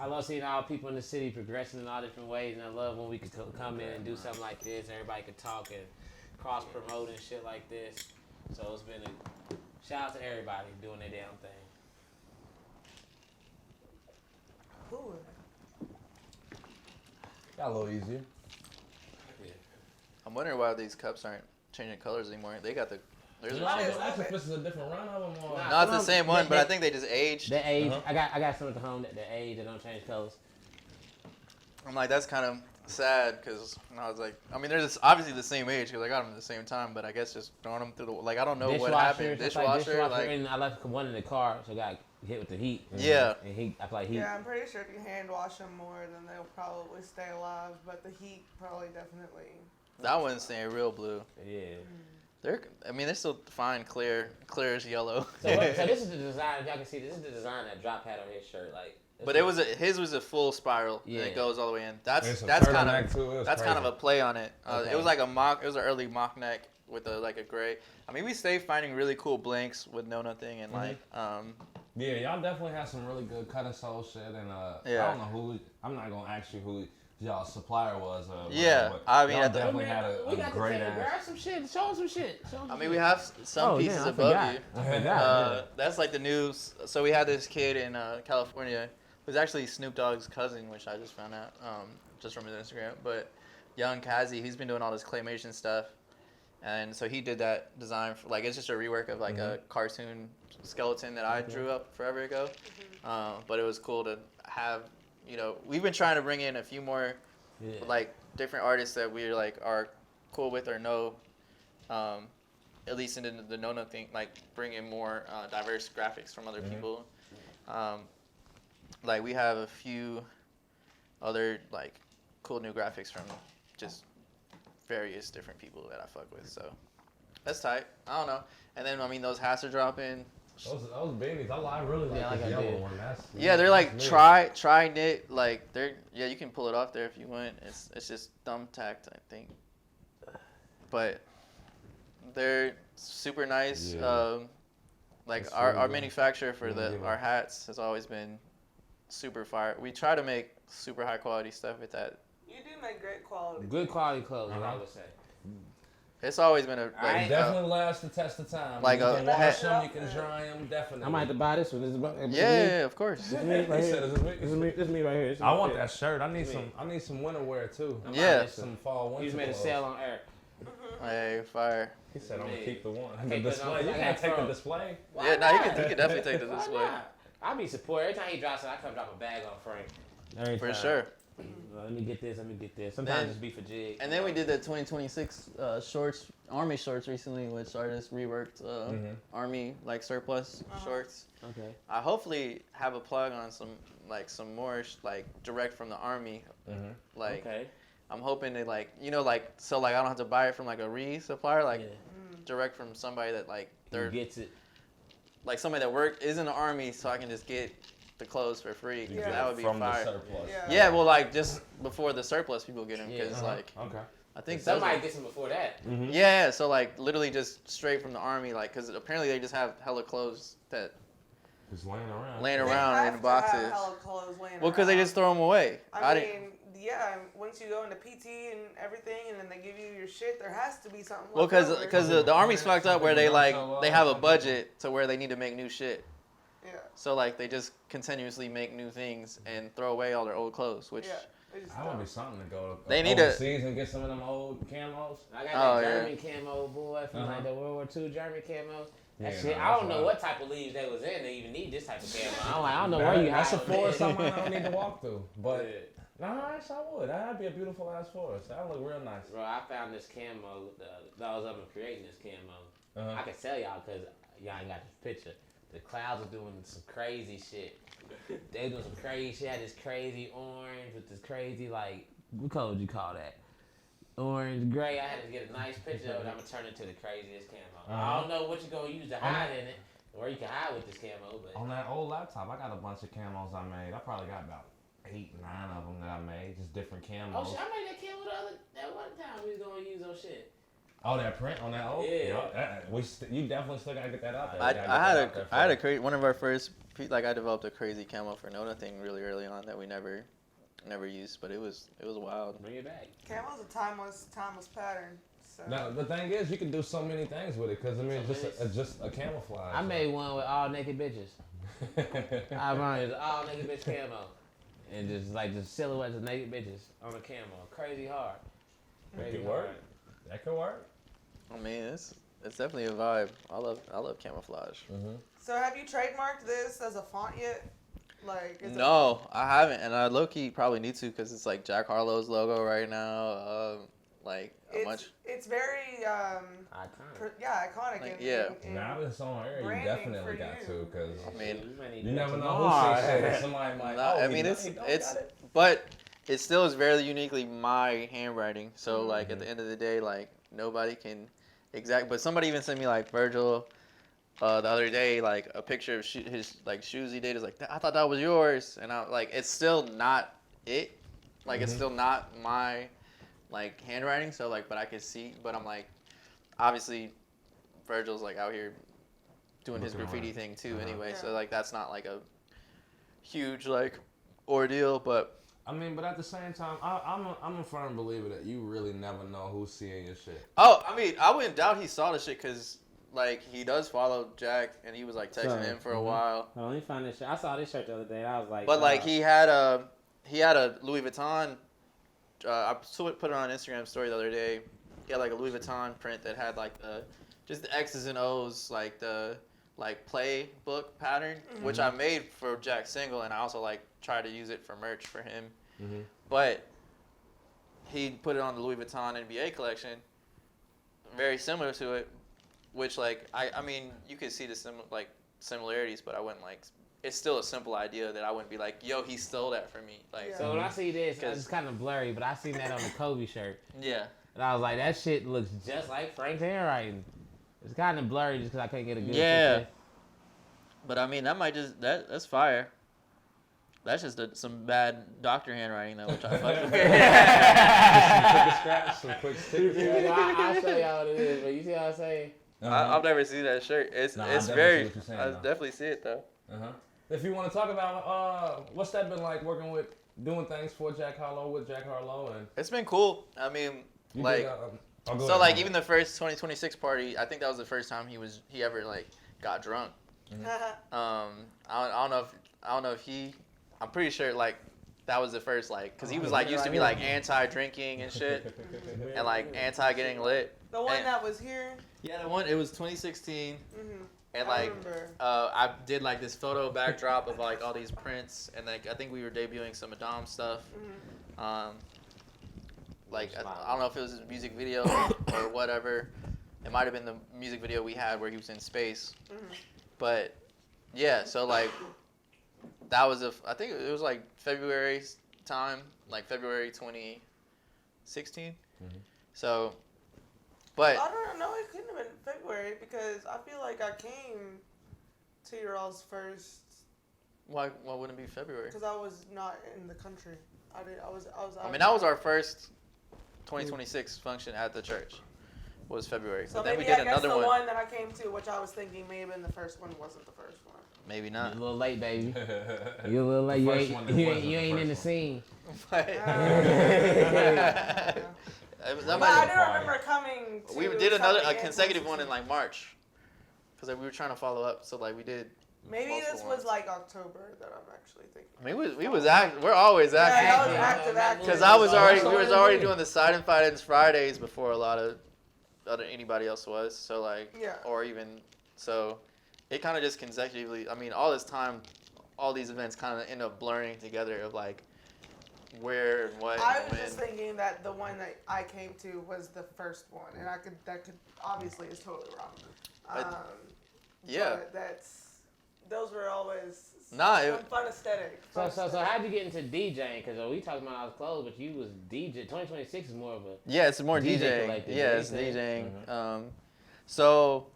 I love seeing all people in the city progressing in all different ways, and I love when we could come in and do something like this. Everybody could talk and cross-promote and shit like this. So it's been a shout out to everybody doing their damn thing. Cool. Got a little easier. I'm wondering why these cups aren't changing colors anymore. They got the. There's Actually, this is a different run of them. No, it's the same one, but I think they just aged. They age. I got some at the home that age. They don't change colors. I'm like, that's kind of sad because I was like, I mean, they're just obviously the same age because I got them at the same time, but I guess just throwing them through the like I don't know what happened. Dishwasher, like and I left one in the car, so I got hit with the heat. Yeah. And I feel like heat. Yeah, I'm pretty sure if you hand wash them more, then they'll probably stay alive. But the heat probably definitely. That one's staying real blue. Yeah. They're still fine, clear as yellow. So this is the design. Y'all can see this is the design that Drop had on his shirt, like. But his was a full spiral. Yeah. And it goes all the way in. That's kind of a play on it. Okay. It was like it was an early mock neck with a gray. I mean, we stay finding really cool blanks with no nothing and like. Yeah, y'all definitely have some really good cut and sew shit, and I don't know who. I'm not gonna ask you who y'all's supplier was. I mean, y'all definitely had a great ass. Grab some shit. Show them some shit. I mean, we have some pieces above you. I forgot. That's like the news. So we had this kid in California who's actually Snoop Dogg's cousin, which I just found out just from his Instagram. But young Kazi, he's been doing all this claymation stuff, and so he did that design for it's just a rework of a cartoon skeleton that I drew up forever ago. But it was cool to have. You know, we've been trying to bring in a few more, different artists that we are cool with or know, at least in the no thing, bring in more diverse graphics from other people. We have a few other cool new graphics from just various different people that I fuck with. So that's tight. I don't know. And then I mean those hats are dropping. Those beanies, I really like the yellow one. They're try knit. You can pull it off there if you want. It's just thumbtacked, I think. But they're super nice. Yeah. Our manufacturer for our hats has always been super fire. We try to make super high quality stuff with that. You do make great quality. Good quality clothes, I would say. It's always been definitely lasts the test of time. You can wash them, you can dry them, definitely. I might have to buy this one. Yeah, of course. This is me right here. I want that shirt. I need some winter wear too. Some fall winter. He's made a sale on air. Hey, fire. He said I'm gonna keep the one. The display. You can't take the display. Yeah, no, you can definitely take the display. I'll be supportive. Every time he drops it, I come drop a bag on Frank. For sure. Let me get this. Sometimes it's be for Jig. And then we did the 2026 Army shorts recently, which artists reworked Army surplus shorts. Okay. I hopefully have a plug on some more direct from the Army. Okay. I'm hoping to so I don't have to buy it from a re-supplier direct from somebody that they're gets it. Somebody that is in the Army, so I can just get the clothes for free. Yeah. That would be from fire. The surplus. Yeah. Well, just before the surplus people get them, because okay. I think somebody gets them before that. Mm-hmm. Yeah, so literally just straight from the Army, because apparently they just have hella clothes that just laying around in boxes. Hella clothes laying well, because they just throw them away. I mean, yeah, once you go into PT and everything, and then they give you your shit, there has to be something. Well, because the Army's fucked up where they have a budget to where they need to make new shit. Yeah. So like they just continuously make new things and throw away all their old clothes, which. Yeah. I would be something to go they need overseas and get some of them old camos. I got that German camo, boy, from like the World War II German camos. That shit, I don't know what type of leaves they was in to even need this type of camo. I don't know where you That's a hide forest something I don't need to walk through. But I would. That'd be a beautiful ass forest. That would look real nice. Bro, I found this camo. Those of them creating this camo. I can tell y'all because y'all ain't got this picture. The clouds are doing some crazy shit. They doing some crazy shit. Had this crazy orange with this crazy like, what color would you call that? Orange, gray. I had to get a nice picture of it. I'm gonna turn it to the craziest camo. I don't know what you're gonna use to hide in it, or you can hide with this camo. But on that old laptop, I got a bunch of camos I made. I probably got about 8, 9 of them that I made, just different camos. Oh shit, I made that camo that one time we was gonna use those shit. Oh, that print on that old? Yeah. You definitely still gotta get that out there. I had a crazy, one of our first, like I developed a crazy camo for no nothing really early on that we never used, but it was wild. Bring it back. Camo's a timeless pattern. So. Now, the thing is, you can do so many things with it, because I mean, it's just a camouflage. I made one with all naked bitches. I made all naked bitch camo. And just like the silhouettes of naked bitches on a camo. Crazy hard. That could work. That could work. I mean, it's definitely a vibe. I love camouflage. Mm-hmm. So have you trademarked this as a font yet? Like no, I haven't, and I low-key probably need to because it's like Jack Harlow's logo right now. It's very iconic. Iconic. Like, now that it's on air, you definitely got to, because I mean, you never know who says shit. Somebody might. I mean, it's but it still is very uniquely my handwriting. So like at the end of the day, like nobody can but somebody even sent me like Virgil the other day, like a picture of his like shoes he did. Is like, I thought that was yours, and I like it's still not it. Like it's still not my like handwriting. So like, but I can see. But I'm like, obviously, Virgil's like out here doing his graffiti thing too. Anyway, so like that's not like a huge like ordeal, but. I mean, but at the same time, I'm a firm believer that you really never know who's seeing your shit. Oh, I mean, I wouldn't doubt he saw the shit because, like, he does follow Jack, and he was like texting him for a while. Oh, let me find this shirt. I saw this shirt the other day. And I was like, but like, he had a Louis Vuitton. I put it on an Instagram story the other day. He had like a Louis Vuitton print that had like just the X's and O's, like the playbook pattern, which I made for Jack's single, and I also like tried to use it for merch for him. But he put it on the Louis Vuitton NBA collection, very similar to it, which like I mean you could see the similarities, but I wouldn't like. It's still a simple idea that I wouldn't be like, yo, he stole that from me. Like, so when I see this, it's kind of blurry, but I seen that on the Kobe shirt. Yeah. And I was like, that shit looks just like Frank's handwriting. It's kind of blurry just because I couldn't get a good picture. But I mean, that might that's fire. That's just some bad doctor handwriting though, which I fuck with. Some quick stickers. I'll show y'all what it is, but you see what I'm saying? I've never seen that shirt. It's very. I definitely see it though. If you want to talk about what's that been like working with doing things for Jack Harlow with Jack Harlow, and it's been cool. I mean, like even the first 2026 party, I think that was the first time he ever like got drunk. I don't know if he. I'm pretty sure like that was the first like because he was like used to be like anti-drinking and shit and like anti-getting lit. The one that was here. Yeah, the one. It was 2016. And like I did like this photo backdrop of like all these prints, and like I think we were debuting some Adam stuff. Like I don't know if it was a music video or whatever. It might have been the music video we had where he was in space. But yeah, so like that was I think it was like February time, like February 2016. So, but I don't know. It couldn't have been February because I feel like I came to your all's first. Why wouldn't it be February? Because I was not in the country. I was. I mean, that was our first 2026 function at the church. Was February. So but then maybe we did I guess another the one that I came to, which I was thinking may have been the first one, wasn't the first one. Maybe You not. a little late, baby. You a little late. You ain't in the scene. But But that I do remember coming to we did a something consecutive one in like March, because like, we were trying to follow up. So like we did. Maybe this multiple was ones. like October that I'm actually thinking. I mean, we're always active. Yeah, that was active. Because we was already doing the side and fight-ins Fridays before a lot of anybody else was. So like, or even so, it kind of just consecutively. I mean, all this time, all these events kind of end up blurring together of like where and what. I and was when. just thinking that the one that I came to was the first one, and that could obviously is totally wrong. Yeah. But those were always fun aesthetic. So how'd you get into DJing? Because we talking about I was close, but you was DJ. 2026 is more of a it's more DJing. Yeah, it's DJing. So,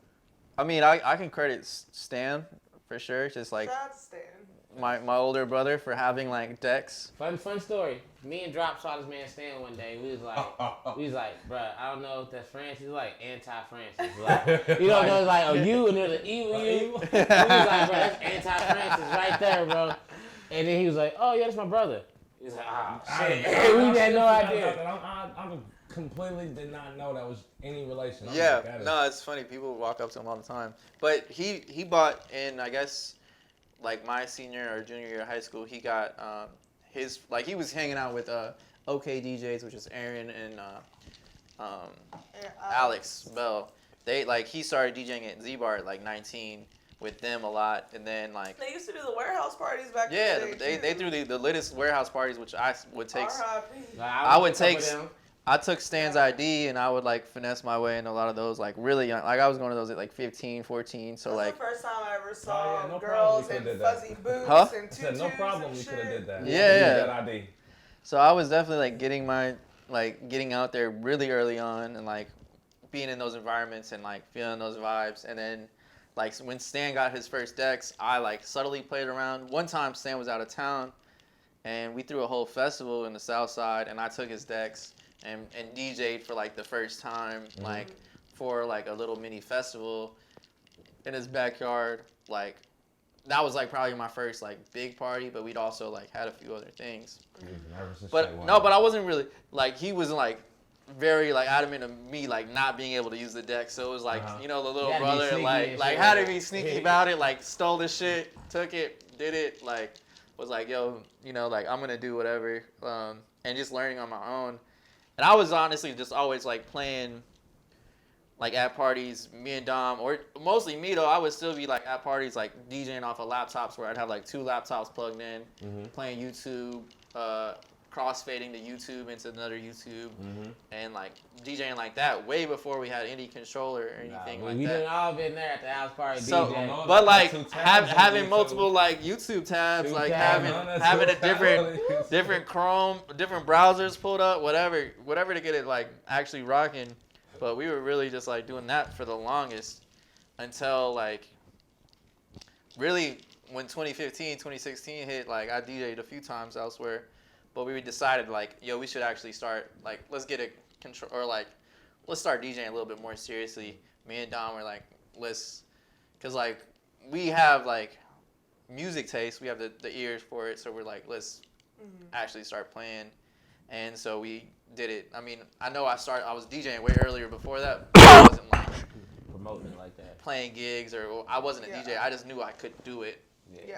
I mean, I can credit Stan for sure. Just like Shout out to Stan. my older brother for having like decks. Fun story. Me and Drop saw this man Stan one day. We was like, bruh, I don't know if that's Francis. He's like anti-Francis. Like, you know, it's like, you and there's an E with you. We was like, bro, that's anti-Francis right there, bro. And then he was like, oh yeah, that's my brother. He's like, shit. We had no idea. I completely did not know that was any relation. No, it's funny. People walk up to him all the time. But he bought in, I guess, like my senior or junior year of high school, he got his, like he was hanging out with OK DJs, which is Aaron and Alex Bell. He started DJing at Z-Bar at like 19 with them a lot, and then like they used to do the warehouse parties back in the day. they threw the latest warehouse parties, which I would take. R.I.P. I took Stan's ID and I would like finesse my way into a lot of those like really young. Like I was going to those at like 15, 14. So That's like the first time I ever saw no girls problem, in fuzzy boots and tutus no problem. and You shit. could have did that. Yeah. ID. So I was definitely like getting out there really early on and like being in those environments and like feeling those vibes. And then like when Stan got his first decks, I like subtly played around. One time Stan was out of town and we threw a whole festival in the South Side and I took his decks and DJ'd for like the first time, like for like a little mini festival in his backyard. Like that was like probably my first like big party, but we'd also like had a few other things. But I wasn't really like, he was like very like adamant of me like not being able to use the deck. So it was like, you know, the little brother like had to be sneaky about it, like stole the shit, took it, did it, like was like, yo, you know, like I'm gonna do whatever, and just learning on my own. And I was honestly just always like playing like at parties, me and Dom, or mostly me though. I would still be like at parties like DJing off of laptops where I'd have like 2 laptops plugged in, playing YouTube, crossfading to YouTube into another YouTube, and like DJing like that way before we had any controller or anything like that. We done all been there at the house party. So, DJ. but like having multiple like YouTube tabs, like having a different Chrome, different browsers pulled up, whatever to get it like actually rocking. But we were really just like doing that for the longest until like really when 2015, 2016 hit. Like I DJ'd a few times elsewhere. But we decided like, yo, we should actually start like, let's get a control, or like, let's start DJing a little bit more seriously. Me and Dom were like, cause like we have like music taste, we have the ears for it, so we're like, let's actually start playing. And so we did it. I mean, I know I was DJing way earlier before that, but I wasn't like promoting it like that, playing gigs, or I wasn't a DJ. I just knew I could do it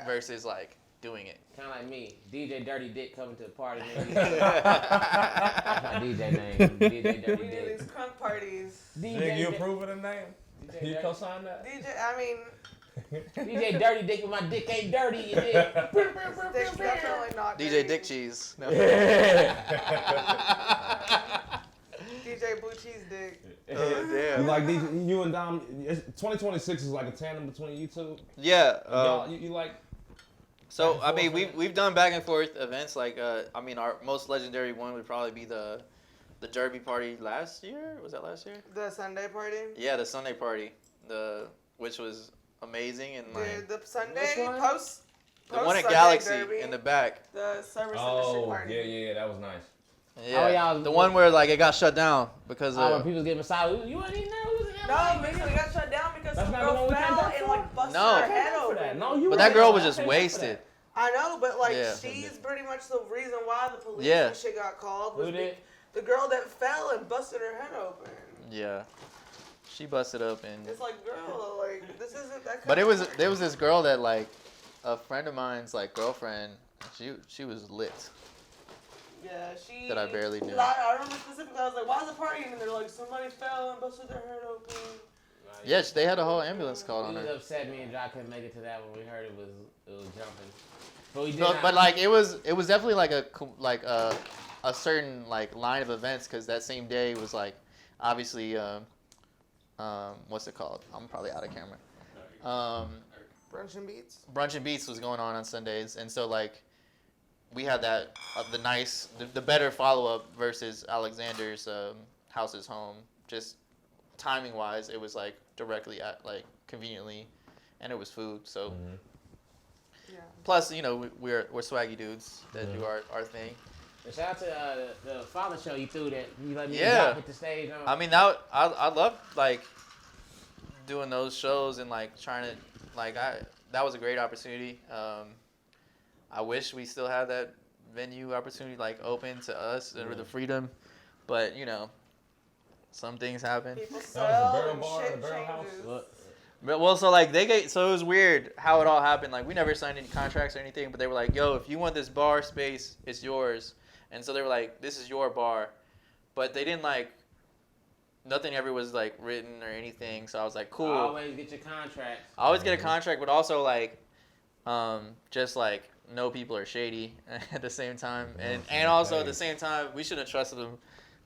versus like doing it. Kind of like me, DJ Dirty Dick coming to the party. That's my DJ name, DJ Dirty We do Dick. these crunk parties. Jig, you approve of the name? You co-sign that? DJ, DJ Dirty Dick, but my dick ain't dirty. You dig? Dick's definitely not DJ dirty. Dick Cheese. No. DJ Blue Cheese Dick. Damn. Like you and Dom, 2026 is like a tandem between you two. Yeah. You like. So I mean, we've done back and forth events. Like I mean, our most legendary one would probably be the Derby party last year. Was that last year? The Sunday party. Yeah, the Sunday party. Which was amazing and like the Sunday post. The one at Sunday Galaxy Derby, in the back. The service industry party. Yeah, that was nice. Yeah, the one where like it got shut down because when people get massaged. You weren't even there. No, because it got shut down because some not the girl one we came fell back and for? like busted No. her head For that. open. No, you But right. that girl was I just came back for wasted. that. I know, but like Yeah. she's pretty much the reason why the police Yeah. and shit got called. Was Who did? the girl that fell and busted her head open. Yeah. She busted up and. It's like, girl, like this isn't that. But there was this girl that like a friend of mine's like girlfriend. She was lit. Yeah, she. That I barely knew. I remember specifically. I was like, "Why is it partying?" And they're like, "Somebody fell and busted their head open." Yes, they had a whole ambulance called on It was her. upset me and Jock couldn't make it to that when we heard it was jumping. But we did But, not- but like it was definitely like a certain like line of events because that same day was like obviously what's it called? I'm probably out of camera. Brunch and Beats. Brunch and Beats was going on Sundays, and so like we had that the better follow up versus Alexander's House is Home. Just timing wise, it was like directly at like conveniently, and it was food. So Yeah. plus we're swaggy dudes that do our thing. Shout out to the father show you threw that you let me Yeah. drop with the stage on. I mean, I love like doing those shows and like trying to that was a great opportunity. I wish we still had that venue opportunity like open to us and with the freedom, but some things happen. People That was sell the barrel and bar, shit the barrel house. changes. Look, But well, so like so it was weird how it all happened. Like we never signed any contracts or anything, but they were like, "Yo, if you want this bar space, it's yours." And so they were like, "This is your bar," but they didn't like. Nothing ever was like written or anything, so I was like, "Cool." always get your contracts. I always get a contract, but also like, just like know people are shady at the same time, and also at the same time we shouldn't have trusted them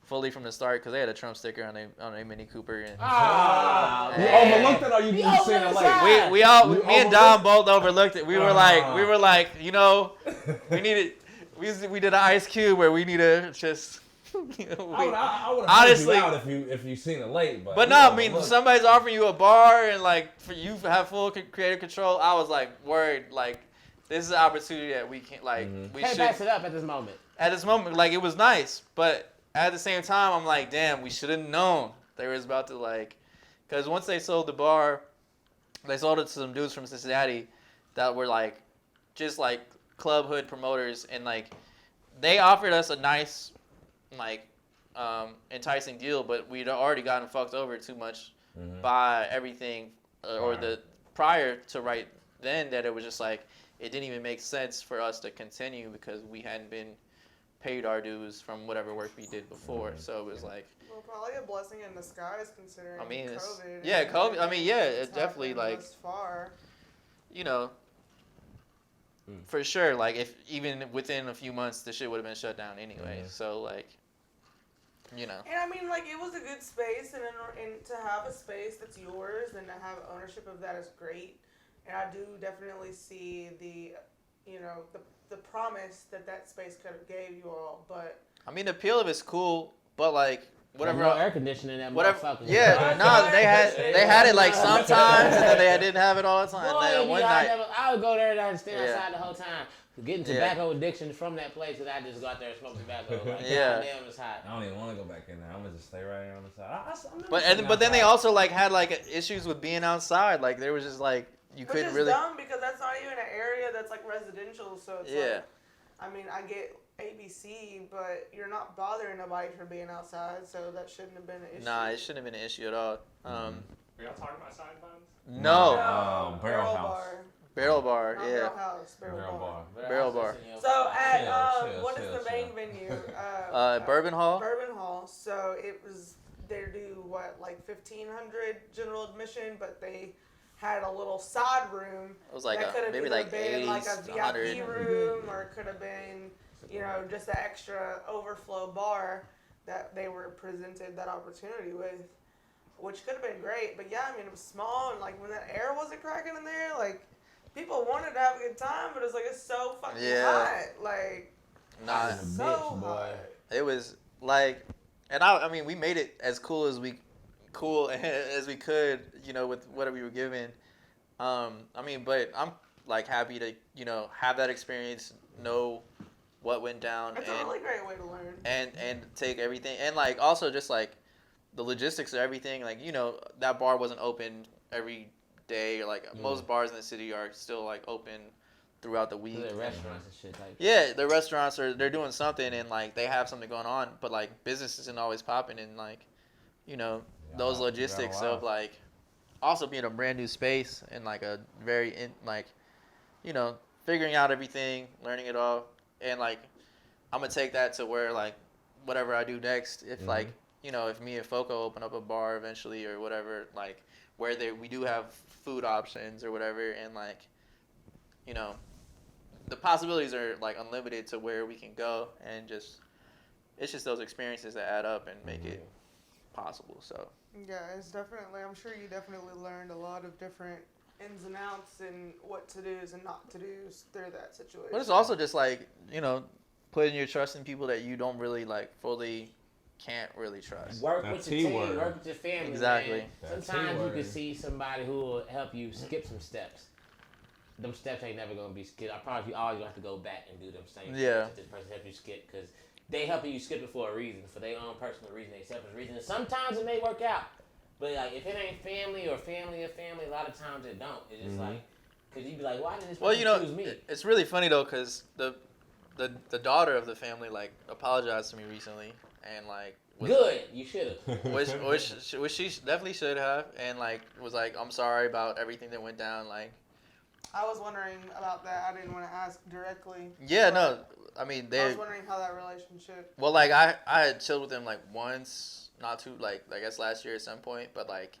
fully from the start because they had a Trump sticker on a Mini Cooper. And You Hey. overlooked it or you just seen it late? me and Dom both overlooked it. We were like, we needed, we did an Ice Cube where we need to just. I would have Honestly, you out if you seen it late, but no, I mean somebody's offering you a bar and like for you to have full creative control. I was like worried, like this is an opportunity that we can't like we Can't should. pass it up at this moment. At this moment, like it was nice, but at the same time, I'm like, damn, we should have known they was about to like, because once they sold the bar, they sold it to some dudes from Cincinnati that were like, just like club hood promoters, and like they offered us a nice, like, enticing deal, but we'd already gotten fucked over too much by everything or the prior to right then that it was just like it didn't even make sense for us to continue because we hadn't been paid our dues from whatever work we did before. So it was like, Well, probably a blessing in disguise considering I mean, COVID. yeah, COVID. I mean, yeah, It's it definitely happened like, thus far. for sure. Like if even within a few months, the shit would have been shut down anyway. So like, And I mean, like, it was a good space, and to have a space that's yours and to have ownership of that is great. And I do definitely see the promise that space could have gave you all, but I mean, the appeal of it's cool, but like whatever. No air conditioning that Whatever. motherfucker. Yeah, no, they had it like sometimes, and then they didn't have it all the time. Boy, Then one night, I would go there and I'd stand Yeah. outside the whole time. Getting Yeah. tobacco addiction from that place, and I just go out there and smoke tobacco. Like, Yeah. damn, it's hot. I don't even want to go back in there. I'm gonna just stay right here on the side. but then they also like had like issues with being outside. Like there was just like you which couldn't is really. dumb because that's not even an area that's like residential. So it's Yeah. like, I mean, I get ABC, but you're not bothering nobody for being outside, so that shouldn't have been an issue. Nah, it shouldn't have been an issue at all. Were y'all talking about side buns? No. Barrel House. Barrel bar, Not yeah. Barrel House, Barrel Barrel Bar. bar. Barrel bar. So at Chill, what is chill, the main venue? Bourbon Hall. Bourbon Hall. So it was they do what like 1,500 general admission, but they had a little side room. It was like that could have maybe either like been 80s, like a VIP 100. room, or it could have been just an extra overflow bar that they were presented that opportunity with, which could have been great. But yeah, I mean it was small, and like when that air wasn't cracking in there, like people wanted to have a good time, but it's like it's so fucking hot, like Nah, so bitch, boy. hot. it was like, and I mean, we made it as cool as we could, with what we were given. I mean, but I'm like happy to, have that experience, know what went down, It's a really great way to learn. and take everything, and like also just like the logistics of everything. Like that bar wasn't open every day, or like most bars in the city are still like open throughout the week. The restaurants and shit like. Yeah, the restaurants they're doing something and like they have something going on, but like business isn't always popping, and like, you know, those logistics of like also being a brand new space and like a very like, you know, figuring out everything, learning it all, and like I'm gonna take that to where like whatever I do next, if like, you know, if me and Foco open up a bar eventually or whatever, like where we do have food options or whatever, and like, you know, the possibilities are like unlimited to where we can go, and just it's just those experiences that add up and make it possible. So yeah, it's definitely, I'm sure you definitely learned a lot of different ins and outs and what to do and not to do through that situation. But it's also just like, you know, putting your trust in people that you don't really like fully can't really trust. Work with your team, work with your family. Exactly. Man. Sometimes you can see somebody who will help you skip some steps. Them steps ain't never gonna be skipped. I promise you, always gonna have to go back and do them same steps that this person helped you skip, because they helping you skip it for a reason, for their own personal reason, their selfish reason. And sometimes it may work out, but like if it ain't family or family, a lot of times it don't. It's just like, cause you be like, why did this person choose me? It's really funny though, cause the daughter of the family like apologized to me recently, and like good, you should have. which she definitely should have, and like was like, I'm sorry about everything that went down, like. I was wondering about that. I didn't want to ask directly. Yeah, no. I mean, I was wondering how that relationship. Well, like I had chilled with him like once, not too like I guess last year at some point, but like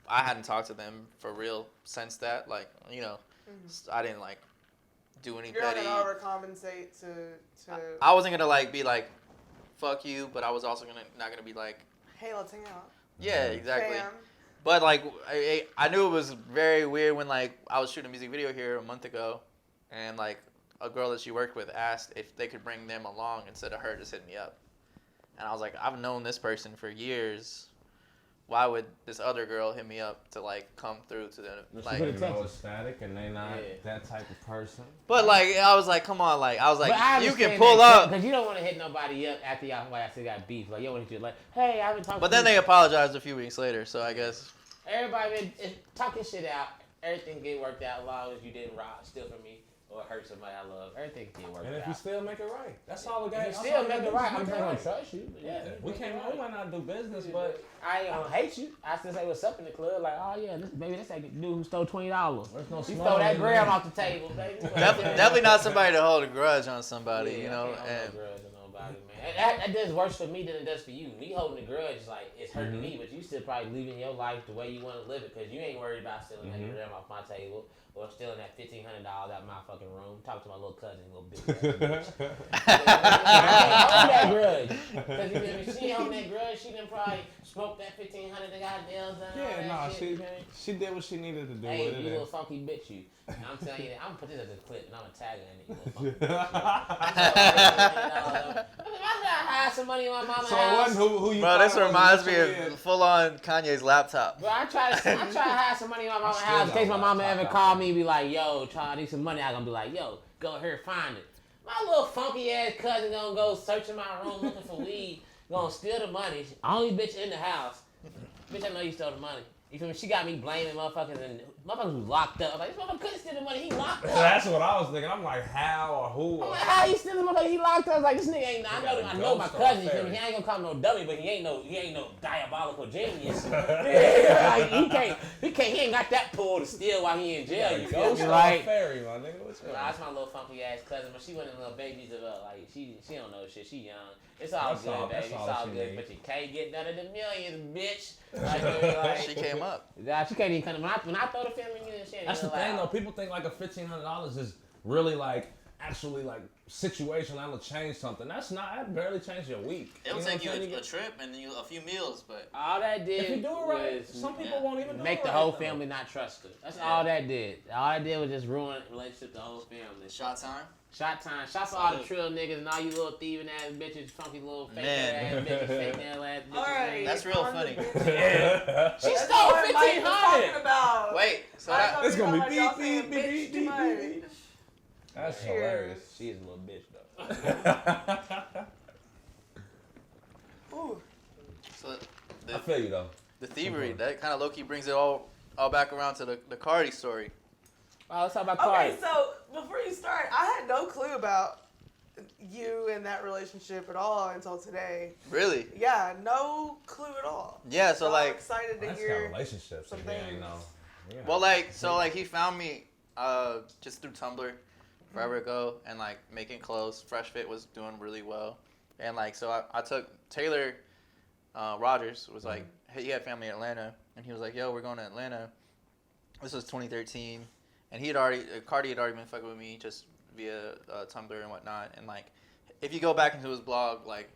I hadn't talked to them for real since that. Like, you know, I didn't like do any You're petty. You're not gonna overcompensate to. I wasn't gonna like be like, fuck you, but I was also not gonna be like. Hey, let's hang out. Yeah, exactly. Bam. But like I knew it was very weird when like I was shooting a music video here a month ago, and like a girl that she worked with asked if they could bring them along instead of her just hitting me up, and I was like, I've known this person for years. Why would this other girl hit me up to like come through to the like? They know it's static and they not that type of person. But like I was like, come on, like I was like, you can understand pull that, up because you don't want to hit nobody up after y'all still got beef. Like you don't want to do like, hey, I've been talking. But then they apologized a few weeks later, so I guess everybody been talking shit out. Everything get worked out as long as you didn't steal from me or hurt somebody I love. Everything get worked out. And if you still make it right, that's all the guys. If you still make it right, I'm not gonna trust you. Yeah, we might not do business, but I ain't gonna hate you. I still say what's up in the club. Like, oh yeah, baby, that's that dude who stole $20. No, he stole that gram off the table, baby. definitely not somebody to hold a grudge on somebody, you know. I can't hold no grudge on nobody, man. That does worse for me than it does for you. Me holding a grudge is like it's hurting me, but you still probably living your life the way you want to live it, because you ain't worried about stealing that gram off my table or stealing that $1,500 out of my fucking room. Talk to my little cousin, little bitch. I hold that grudge, because if she hold that grudge, she done probably smoked that $1,500 that got nails done. Yeah, no, she did what she needed to do. Hey, with it. you little funky bitch, you. I'm telling you, I'm gonna put this as a clip and I'm gonna tag her in it, you little funky bitch. I had some money in my mama's house. Who you? Bro, this reminds me of full on Kanye's laptop. Bro, I try to hide some money in my mama's house in case my mama ever called me and be like, yo, I need some money. I'm gonna be like, yo, go here, find it. My little funky ass cousin gonna go searching my room looking for weed, gonna steal the money. Only bitch in the house. Bitch, I know you stole the money. You feel me? She got me blaming motherfuckers, and motherfuckers was locked up. I'm like, this motherfucker couldn't steal the money. He locked up. That's what I was thinking. I'm like, how or who? I'm like, how you stealing the motherfucker? He locked up. I was like, this nigga ain't. I know my cousin. You feel me? He ain't gonna call no dummy, but he ain't no diabolical genius. Like, he ain't got that pull to steal while he in jail. You feel me? Like, fairy, my nigga. What's up? That's my little funky ass cousin, but she one of them little babies of like she don't know shit. She young. It's all good, baby. It's all good, but you can't get none of the millions, bitch. Like, she came up. Yeah, she can't even come. When I throw the family in, she ain't That's the thing, though. People think like a $1,500 is really like actually like situational. That'll change something. That's not. That barely change your week. It'll take you a trip and a few meals, but all that did. If you do it right, some people won't even do make it the right, whole though. family not trust her. That's all that did. All that did was just ruin the relationship, the whole family. Shot time. Shot time. Shot for all the trill niggas and all you little thieving ass bitches, funky little fake ass bitches, fake nail ass bitches. All right, that's real funny. She stole $1,500. Wait, so it's gonna be beep. That's Cheers. hilarious. She is a little bitch though. Ooh. So I feel you though. the thievery that kind of low key brings it all back around to the Cardi story. Oh, let's talk about Cardi. Okay, so before you start, I had no clue about you and that relationship at all until today. Really? Yeah, no clue at all. Yeah, so I'm like excited to That's hear got relationships some again, things. you know. Yeah. well like he found me just through Tumblr forever ago, and like making clothes. Fresh Fit was doing really well, and like so I took Taylor Rogers was like he had family in Atlanta, and he was like, yo, we're going to Atlanta. This was 2013, and Cardi had already been fucking with me just via Tumblr and whatnot. And like if you go back into his blog, like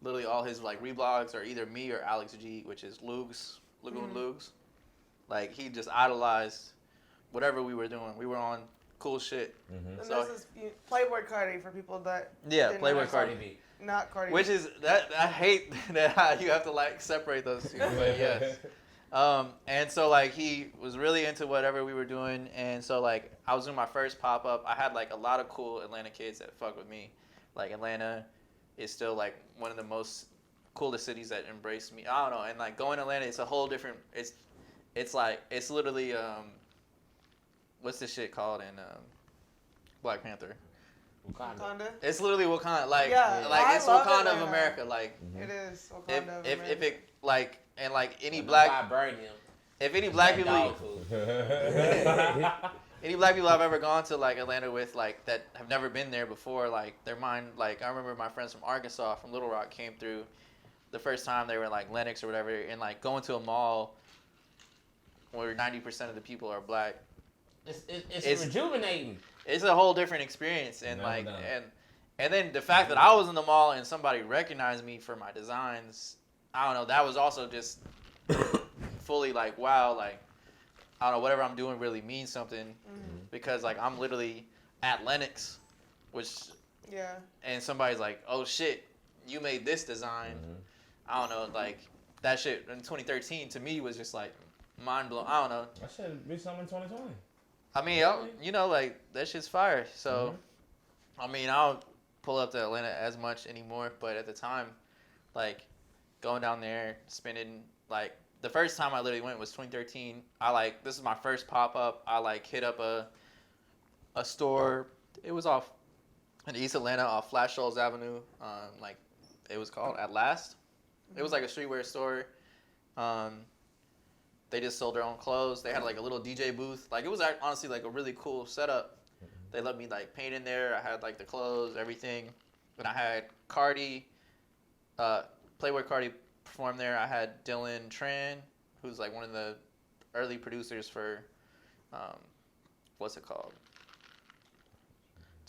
literally all his like reblogs are either me or Alex G, which is Lugs, Lagoon Lugs. Like he just idolized whatever we were doing. We were on cool shit. And So this is Playboy Cardi for people that yeah, didn't Playboy know. Cardi B. Not Cardi Which B. is that I hate that you have to like separate those two. But yes. And so like he was really into whatever we were doing, and so like I was doing my first pop up. I had like a lot of cool Atlanta kids that fuck with me. Like Atlanta is still like one of the most coolest cities that embrace me. I don't know, and like going to Atlanta, it's a whole different. It's like it's literally what's this shit called in Black Panther? Wakanda. It's literally Wakanda, like Yeah, I it's love Wakanda Atlanta. of America, like. It is Wakanda of If America. it like and like any And black vibranium. if any black people Dog food. any black people I've ever gone to like Atlanta with like that have never been there before, like their mind, like I remember my friends from Arkansas, from Little Rock, came through the first time they were in like Lenox or whatever, and like going to a mall where 90% of the people are black. It's rejuvenating. It's a whole different experience, and Never like done. and then the fact that I was in the mall and somebody recognized me for my designs, I don't know, that was also just fully like, wow, like I don't know, whatever I'm doing really means something, because like I'm literally at Lenox, which yeah. and somebody's like, oh shit, you made this design. I don't know, like that shit in 2013 to me was just like mind blowing. I don't know. That should be something in 2020. I mean, you know, like that shit's fire. So, I mean, I don't pull up to Atlanta as much anymore, but at the time, like going down there, spending like the first time I literally went was 2013. This is my first pop up. I like hit up a store. It was off in East Atlanta off Flash Shoals Avenue. Like it was called At Last. It was like a streetwear store. They just sold their own clothes. They had like a little DJ booth. Like it was honestly like a really cool setup. They let me like paint in there. I had like the clothes, everything. And I had Cardi, Playboy Cardi perform there. I had Dylan Tran, who's like one of the early producers for, what's it called?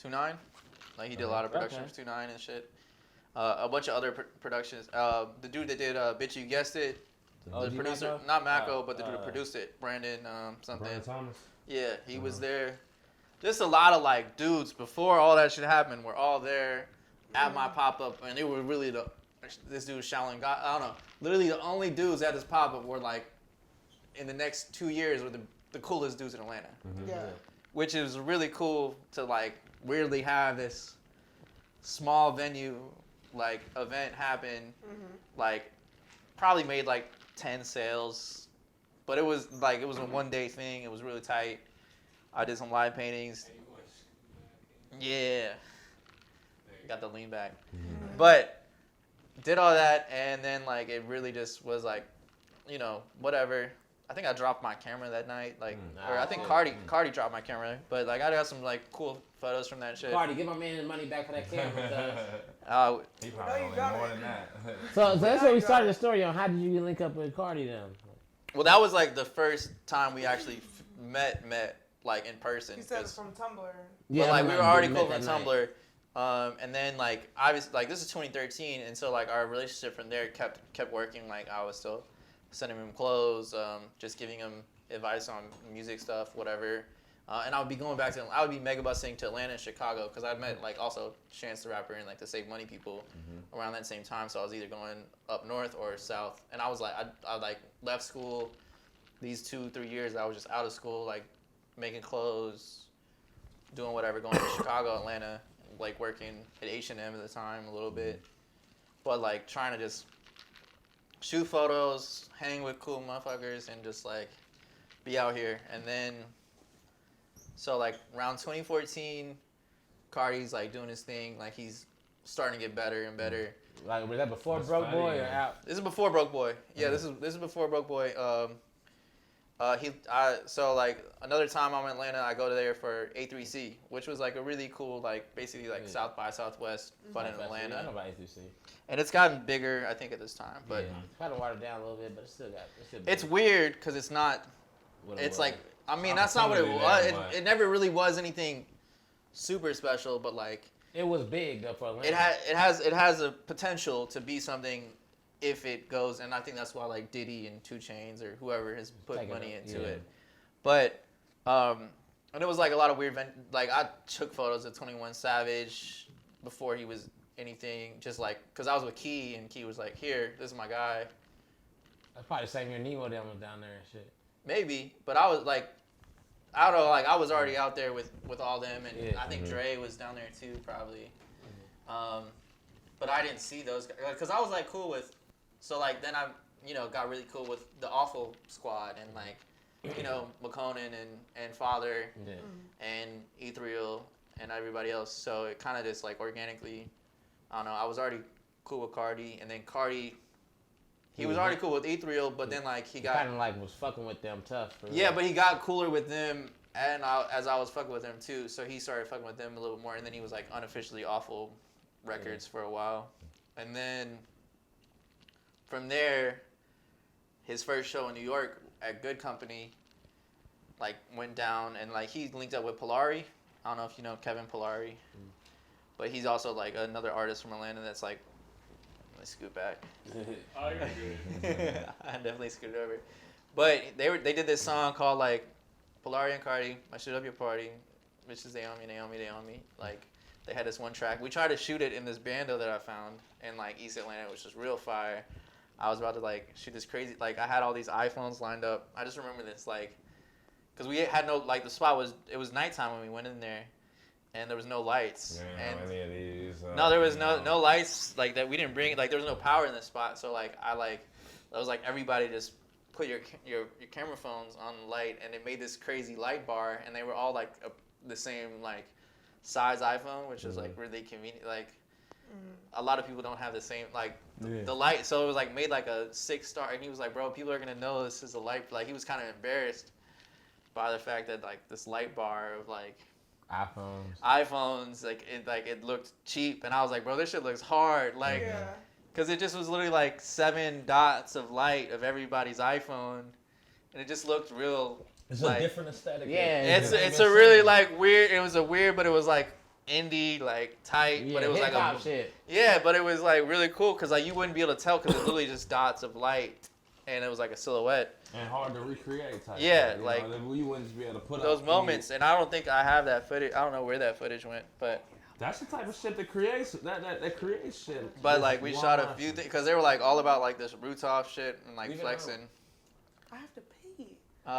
2-9. Like he did a lot of production for 2-9 and shit. A bunch of other productions. The dude that did Bitch You Guessed It. The producer, Mako? not Mako, but the dude that produced it, Brandon something. Brian Thomas. Yeah, he was there. Just a lot of like dudes before all that shit happened were all there at my pop up, and they were really this dude Shaolin God. I don't know. Literally the only dudes at this pop up were like in the next 2 years were the coolest dudes in Atlanta. Yeah. Which is really cool to like weirdly have this small venue like event happen. Like probably made like 10 sales, but it was a 1 day thing. It was really tight. I did some live paintings. Yeah, got the lean back, but did all that, and then like it really just was like, you know, whatever. I think I dropped my camera that night, like, or I think Cardi dropped my camera, but like I got some like cool photos from that shit. Cardi, give my man his money back for that camera. He probably only more than that. So that's where we started the story on. How did you link up with Cardi then? Well, that was like the first time we actually met like in person. You said it's from Tumblr. Yeah, but like we were already cool from Tumblr, and then like obviously like this is 2013, and so like our relationship from there kept working. Like I was still sending him clothes, just giving him advice on music stuff, whatever. And I would be going back to, I would be mega busing to Atlanta and Chicago, because I'd met like also Chance the Rapper and like the Save Money people around that same time. So I was either going up north or south. And I was like, I like left school these 2-3 years. I was just out of school, like making clothes, doing whatever, going to Chicago, Atlanta, like working at H&M at the time a little bit. But like trying to just shoot photos, hang with cool motherfuckers, and just like be out here. And then, so like around 2014, Cardi's like doing his thing. Like he's starting to get better and better. Like, was that before Broke Boy or out? This is before Broke Boy. Yeah, this is before Broke Boy. So like another time I'm in Atlanta, I go to there for A3C, which was like a really cool, like basically like South by Southwest, but in Atlanta. I know about A3C. And it's gotten bigger, I think, at this time. But it's kind of watered down a little bit, but it's still got. It's weird because it's not. It's like, I mean, that's not what it was. It never really was anything super special, but like. It was big though for Atlanta. It has a potential to be something if it goes, and I think that's why like Diddy and 2 Chainz or whoever has put money into it. But and it was like a lot of weird like I took photos of 21 Savage before he was anything, just like because I was with Key and Key was like, here, this is my guy. That's probably the same year Nemo them was down there and shit. Maybe, but I was like. I don't know, like I was already out there with all them, and I think Dre was down there too, probably. But I didn't see those guys because I was like cool with. So like then I got really cool with the Awful Squad and like McConan and Father and Ethereal and everybody else. So it kind of just like organically, I don't know. I was already cool with Cardi, and then Cardi. He was already cool with Ethereal, but then like he got kind of like was fucking with them tough. Yeah, but he got cooler with them, and as I was fucking with him too, so he started fucking with them a little bit more, and then he was like unofficially Awful Records for a while, and then from there, his first show in New York at Good Company, like went down, and like he linked up with Polari. I don't know if you know Kevin Polari, but he's also like another artist from Atlanta that's like. Scoot back. Oh, you're good. I definitely scooted over. But they did this song called like Polari and Cardi, I Shoot Up Your Party, Bitches They On Me, They On Me, They On Me. Like they had this one track. We tried to shoot it in this bando that I found in like East Atlanta, which was real fire. I was about to like shoot this crazy, like I had all these iPhones lined up. I just remember this like, cause we had no, like the spot it was nighttime when we went in there. And there was no lights. Yeah, any of these, no, there was no lights like that. We didn't bring like there was no power in this spot. So like I was like everybody just put your camera phones on light, and it made this crazy light bar, and they were all like the same like size iPhone, which is like really convenient. Like a lot of people don't have the same like the light. So it was like made like a 6-star, and he was like, bro, people are gonna know this is a light. Like he was kind of embarrassed by the fact that like this light bar of like. iPhones, like it looked cheap, and I was like, bro, this shit looks hard, like, cause it just was literally like 7 dots of light of everybody's iPhone, and it just looked real. It's like, a different aesthetic. Yeah, it's a really like weird. It was a weird, but it was like indie, like tight, but it was like a shit. Yeah, but it was like really cool, cause like you wouldn't be able to tell, cause it's literally just dots of light, and it was like a silhouette. And hard to recreate type. Yeah, thing, like you wouldn't just be able to put those moments, and I don't think I have that footage. I don't know where that footage went, but that's the type of shit that creates that creates shit. But like we shot a few things because they were like all about like this Rutov shit and like flexing. I have to pee. You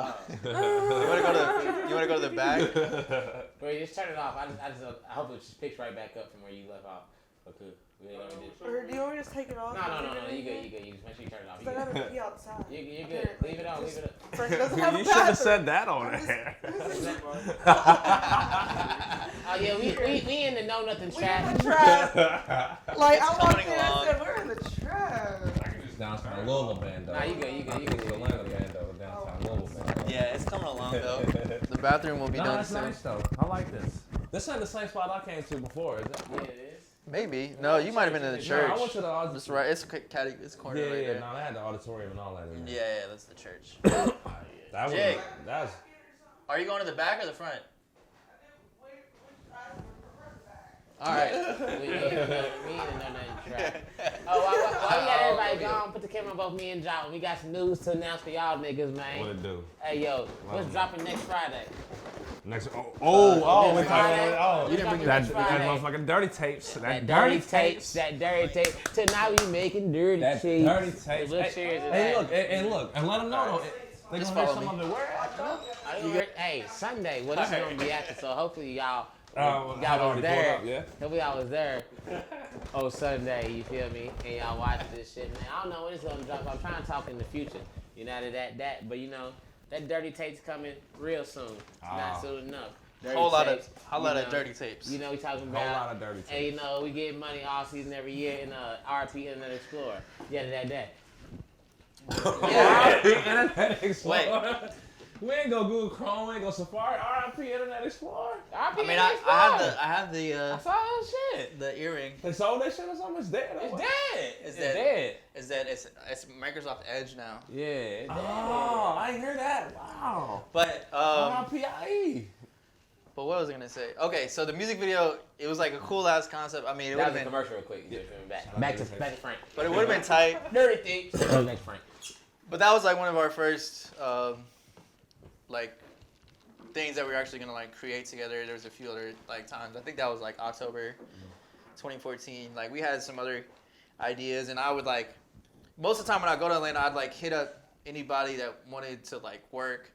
wanna go to the back? Bro, just turn it off. I hope it just picks right back up from where you left off. Okay. Or do you want me to just take it off? No. You good. You just make sure you turn it off. I gotta pee outside. You're good. Leave it on. Leave it up. Frank doesn't have a You should have bathroom. said that on there. Oh yeah, we in the know nothing We're trap. in the trap. Like I walked in and along. said, we're in the trap. Downtown Louisville band though. Nah, you good. Atlanta band though. Downtown Louisville band. Yeah, it's coming along though. The bathroom will be done that's soon. nice though. I like this. This ain't the same spot I came to before, is it? Yeah, it is. Maybe. No, you might have been in the church. No, I went to the auditorium. That's right. It's corner right there. No, they had the auditorium and all that in there. Yeah, that's the church. That was. Jig. That was. Are you going to the back or the front? All right. We in the know nothing trap. Oh, while we got everybody gone, put the camera on both me and John. We got some news to announce for y'all niggas, man. What it do? Hey, yo, what's dropping next Friday? Next. Next We're Friday. talking. You didn't bring your That Next Friday. motherfucking dirty tapes. That dirty tapes. That dirty tape. Tonight we making dirty That tapes. dirty tapes. Let's cheers to Hey, that. look, and let them know. They Just gonna hear follow some me. of it. Where at though? Hey, Sunday. Well, this is gonna be after, so hopefully y'all. Y'all was there. Up, yeah. Hopefully y'all was there. Oh, Sunday, you feel me? And y'all watch this shit, man. I don't know when it's gonna drop. I'm trying to talk in the future. You know that, but you know, That dirty tape's coming real soon. Not soon enough. Whole lot of dirty tapes. You know we talking about. Whole lot of dirty tapes. And you know we get money all season every year in RP Internet Explorer. Yeah, that. Internet Explorer. We ain't go Google Chrome, we ain't go Safari, RIP Internet Explorer. I mean, I have the I saw that shit. the earring. They sold that shit or something? It's dead. It's dead. It's dead. Is that it's Microsoft Edge now. Yeah, it's dead. Oh, I didn't hear that. Wow. But RIPIE. But what was I gonna say? Okay, so the music video, it was like a cool ass concept. I mean, it would have That was a been commercial real quick. Back to Frank. but it would have been tight. Dirty thieves. Back to Frank. But that was like one of our first like things that we were actually gonna like create together. There was a few other like times. I think that was like October 2014. Like we had some other ideas, and I would like most of the time when I go to Atlanta, I'd like hit up anybody that wanted to like work,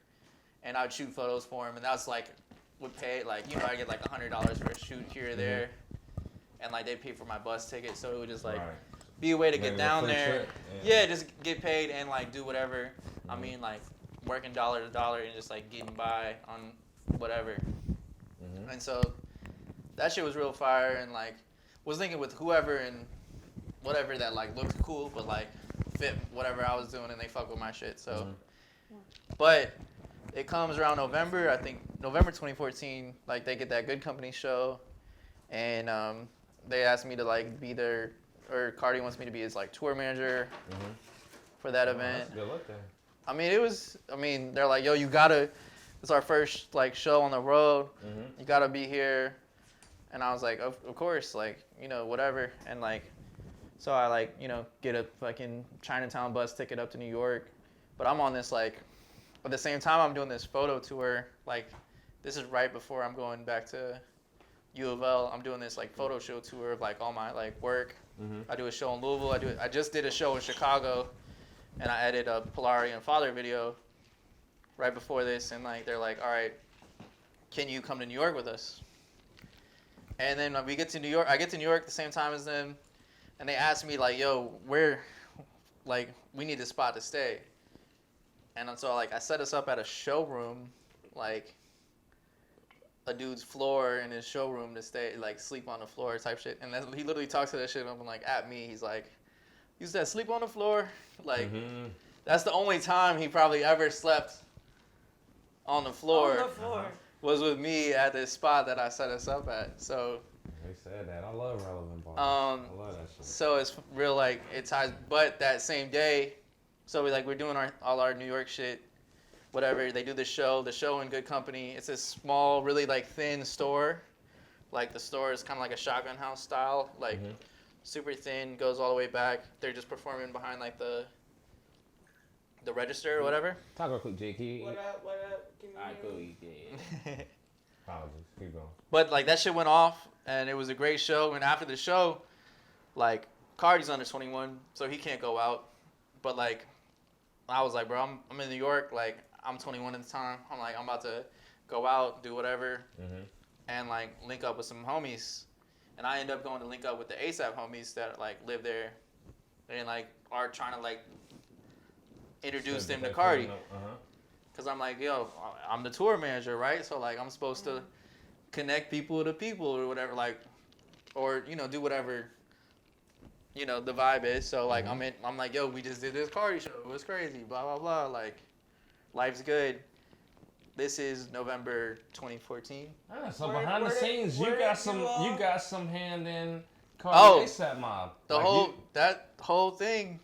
and I'd shoot photos for them, and that's like would pay like I get like $100 for a shoot here or there, and like they pay for my bus ticket, so it would just like be a way to get down there. Yeah, just get paid and like do whatever. I mean like working dollar to dollar and just like getting by on whatever. And so that shit was real fire, and like was thinking with whoever and whatever that like looked cool but like fit whatever I was doing, and they fuck with my shit. So but it comes around November, I think November 2014, like they get that Good Company show, and they asked me to like be their, or Cardi wants me to be his like tour manager for that event. That's a good look there. I mean, they're like, yo, you gotta, it's our first like show on the road. You gotta be here. And I was like, of course, like, whatever. And like, so I like, get a fucking Chinatown bus ticket up to New York. But I'm on this like, at the same time I'm doing this photo tour. Like, this is right before I'm going back to U of L. I'm doing this like photo show tour of like all my like work. I do a show in Louisville. I just did a show in Chicago. And I edited a Polari and Father video right before this, and like they're like, all right, can you come to New York with us? And then we get to New York. I get to New York at the same time as them, and they ask me like, yo, where, like, we need a spot to stay. And so like I set us up at a showroom, like a dude's floor in his showroom to stay, like sleep on the floor type shit. And then he literally talks to that shit up and like at me, he's like, you said sleep on the floor? Like, that's the only time he probably ever slept on the floor. Was with me at this spot that I set us up at. So they said that. I love relevant bars. I love that shit. So it's real like it ties. But that same day, so we're doing all our New York shit, whatever. They do the show in Good Company. It's a small, really like thin store. Like the store is kind of like a shotgun house style, like. Super thin, goes all the way back. They're just performing behind like the register or whatever. Talk real quick, JK. What up? Can you Alright, cool. You did. Apologies. Keep going. But like that shit went off, and it was a great show. And after the show, like Cardi's under 21, so he can't go out. But like, I was like, bro, I'm in New York. Like I'm 21 at the time. I'm like, I'm about to go out, do whatever, and like link up with some homies. And I end up going to link up with the ASAP homies that like live there, and like are trying to like introduce them to Cardi. Cause I'm like, yo, I'm the tour manager, right? So like I'm supposed to connect people to people or whatever, like, or do whatever, the vibe is. So like I'm like, yo, we just did this Cardi show. It was crazy. Blah blah blah. Like, life's good. This is November 2014. So behind the scenes, you got some hand in Cardi ASAP Mob. That whole thing